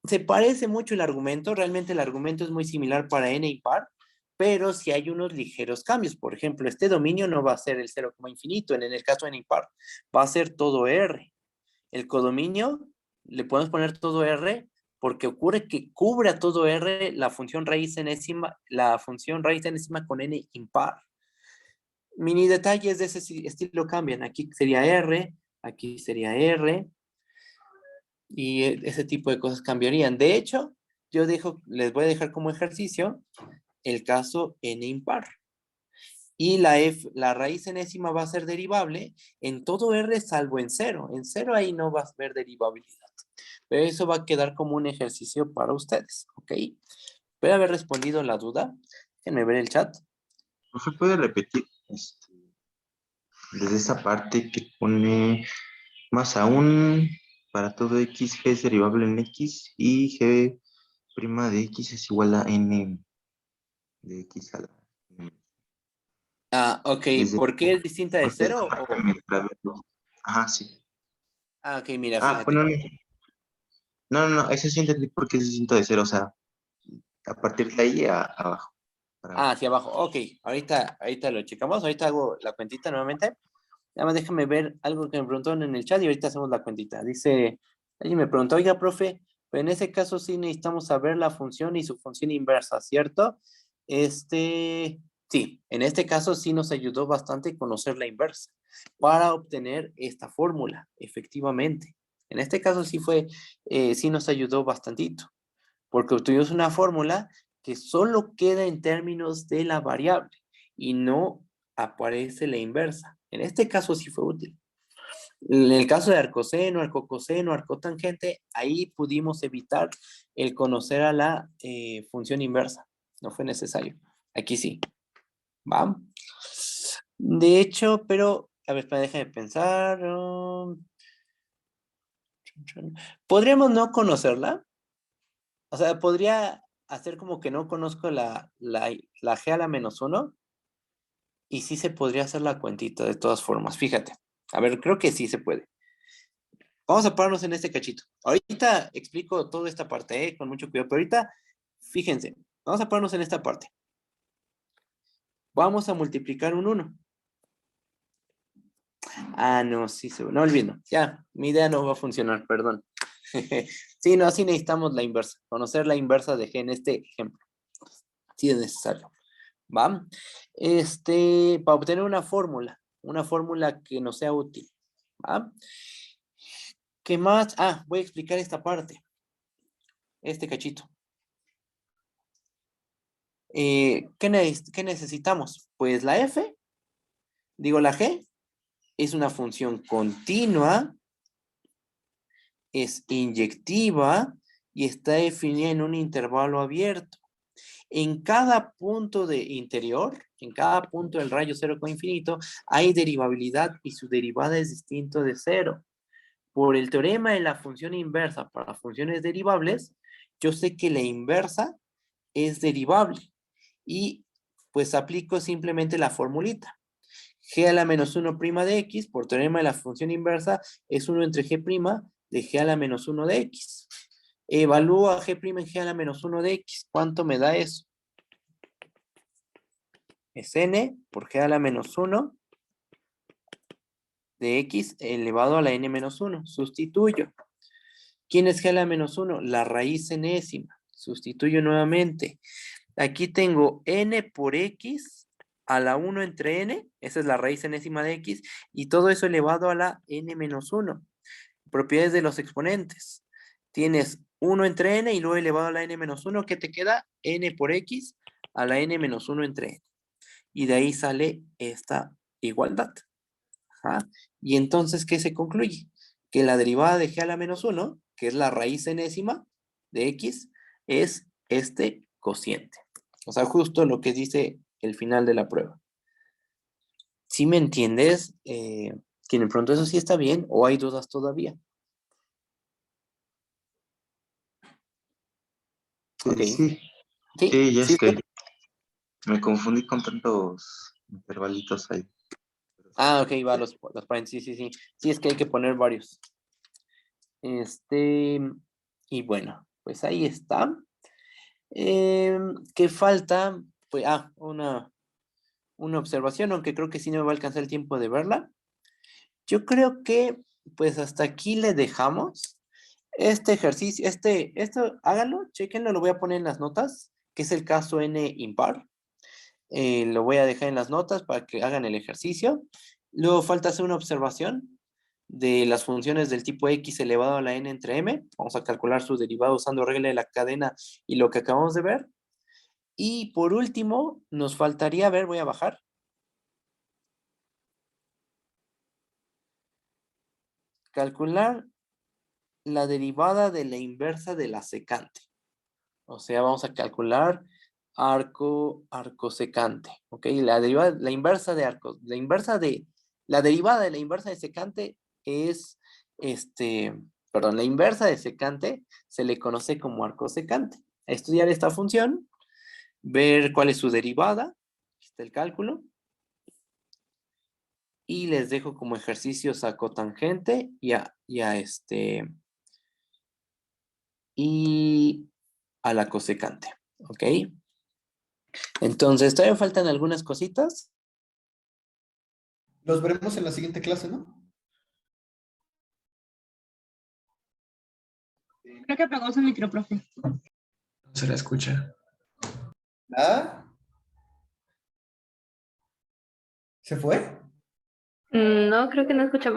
Speaker 1: se parece mucho el argumento. Realmente el argumento es muy similar para n impar, pero si hay unos ligeros cambios. Por ejemplo, este dominio no va a ser el 0, infinito. En el caso de n impar, va a ser todo R. El codominio, le podemos poner todo R, porque ocurre que cubre a todo R la función raíz enésima con n impar. Mini detalles de ese estilo cambian. Aquí sería R, aquí sería R, y ese tipo de cosas cambiarían. De hecho, les voy a dejar como ejercicio el caso n impar. Y la raíz enésima va a ser derivable en todo R salvo en 0. En 0 ahí no va a haber derivabilidad. Pero eso va a quedar como un ejercicio para ustedes, ¿ok? Espero haber respondido la duda. Déjenme ver el chat.
Speaker 6: ¿No se puede repetir desde esa parte que pone más aún para todo x, g es derivable en x y g' de x es igual a n de x a la n?
Speaker 1: Ah, ok.
Speaker 6: Desde
Speaker 1: ¿Por qué es distinta de
Speaker 6: porque esa
Speaker 1: 0?
Speaker 6: parte me trabó. Ajá, sí.
Speaker 1: Ah, ok, mira,
Speaker 6: Ah,
Speaker 1: fíjate.
Speaker 6: bueno, no, eso sí entendí por qué es distinto de 0, o sea, a partir de ahí abajo.
Speaker 1: Ah, hacia abajo. Ok, ahorita lo checamos. Ahorita hago la cuentita nuevamente. Nada más déjame ver algo que me preguntaron en el chat y ahorita hacemos la cuentita. Dice, alguien me preguntó, oiga, profe, pero en ese caso sí necesitamos saber la función y su función inversa, ¿cierto? Sí, en este caso sí nos ayudó bastante conocer la inversa para obtener esta fórmula, efectivamente. En este caso sí nos ayudó bastantito, porque obtuvimos una fórmula que solo queda en términos de la variable y no aparece la inversa. En este caso sí fue útil. En el caso de arcoseno, arcocoseno, arcotangente, ahí pudimos evitar el conocer a la función inversa. No fue necesario. Aquí sí. ¿Va? De hecho, pero, a ver, espera, déjame pensar. ¿Podríamos no conocerla? O sea, podría hacer como que no conozco la G a la -1 y sí se podría hacer la cuentita de todas formas. Fíjate. A ver, creo que sí se puede. Vamos a pararnos en este cachito. Ahorita explico toda esta parte, con mucho cuidado, pero ahorita, fíjense, vamos a pararnos en esta parte. Vamos a multiplicar un 1. Ah, no, sí, no olvido. Ya, mi idea no va a funcionar, perdón. Sí, no, así necesitamos la inversa. Conocer la inversa de G en este ejemplo. Sí es necesario. ¿Va? Para obtener una fórmula que nos sea útil. ¿Va? ¿Qué más? Ah, voy a explicar esta parte. Este cachito. ¿Qué necesitamos? Pues la F, digo la G, es una función continua, es inyectiva y está definida en un intervalo abierto. En cada punto de interior, en cada punto del rayo cero con infinito, hay derivabilidad y su derivada es distinto de cero. Por el teorema de la función inversa para funciones derivables, yo sé que la inversa es derivable y pues aplico simplemente la formulita. G a la -1' de X, por teorema de la función inversa, es 1 entre G' de G a la -1 de X. Evalúo a G' en G a la -1 de X. ¿Cuánto me da eso? Es N por G a la -1 de X elevado a la N-1. Sustituyo. ¿Quién es G a la -1? La raíz enésima. Sustituyo nuevamente. Aquí tengo N por X a la 1 entre N. Esa es la raíz enésima de X. Y todo eso elevado a la N-1. Propiedades de los exponentes. Tienes 1 entre N y luego elevado a la N-1. ¿Qué te queda? N por X a la N-1 entre N. Y de ahí sale esta igualdad. Ajá. Y entonces, ¿qué se concluye? Que la derivada de G a la -1, que es la raíz enésima de X, es este cociente. O sea, justo lo que dice el final de la prueba. ¿Sí me entiendes? Que de pronto eso sí está bien o hay dudas todavía. Ok.
Speaker 6: Sí,
Speaker 1: Sí,
Speaker 6: sí, ya
Speaker 1: sí.
Speaker 6: es que me confundí con tantos intervalitos ahí.
Speaker 1: Ah, ok, va, los paréntesis, sí, sí. Sí, es que hay que poner varios. Y bueno, pues ahí está. ¿Qué falta? Pues, una observación, aunque creo que sí no me va a alcanzar el tiempo de verla. Yo creo que, pues hasta aquí le dejamos. Este ejercicio, esto, háganlo, chequenlo, lo voy a poner en las notas, que es el caso N impar. Lo voy a dejar en las notas para que hagan el ejercicio. Luego falta hacer una observación de las funciones del tipo X elevado a la N entre M. Vamos a calcular su derivado usando regla de la cadena y lo que acabamos de ver. Y por último, nos faltaría, a ver, voy a bajar. Calcular la derivada de la inversa de la secante. O sea, vamos a calcular arco secante. ¿Ok? La derivada, la inversa de arco, la derivada de la inversa de secante es, perdón, la inversa de secante se le conoce como arco secante. Estudiar esta función, ver cuál es su derivada, aquí está el cálculo, y les dejo como ejercicios a cotangente y a la cosecante, ¿ok? Entonces, todavía faltan algunas cositas.
Speaker 5: Los veremos en la siguiente clase, ¿no?
Speaker 9: Creo que apagó su micro, profe.
Speaker 8: No se la escucha.
Speaker 5: ¿Ah? ¿Se fue?
Speaker 2: No, creo que no escuchamos.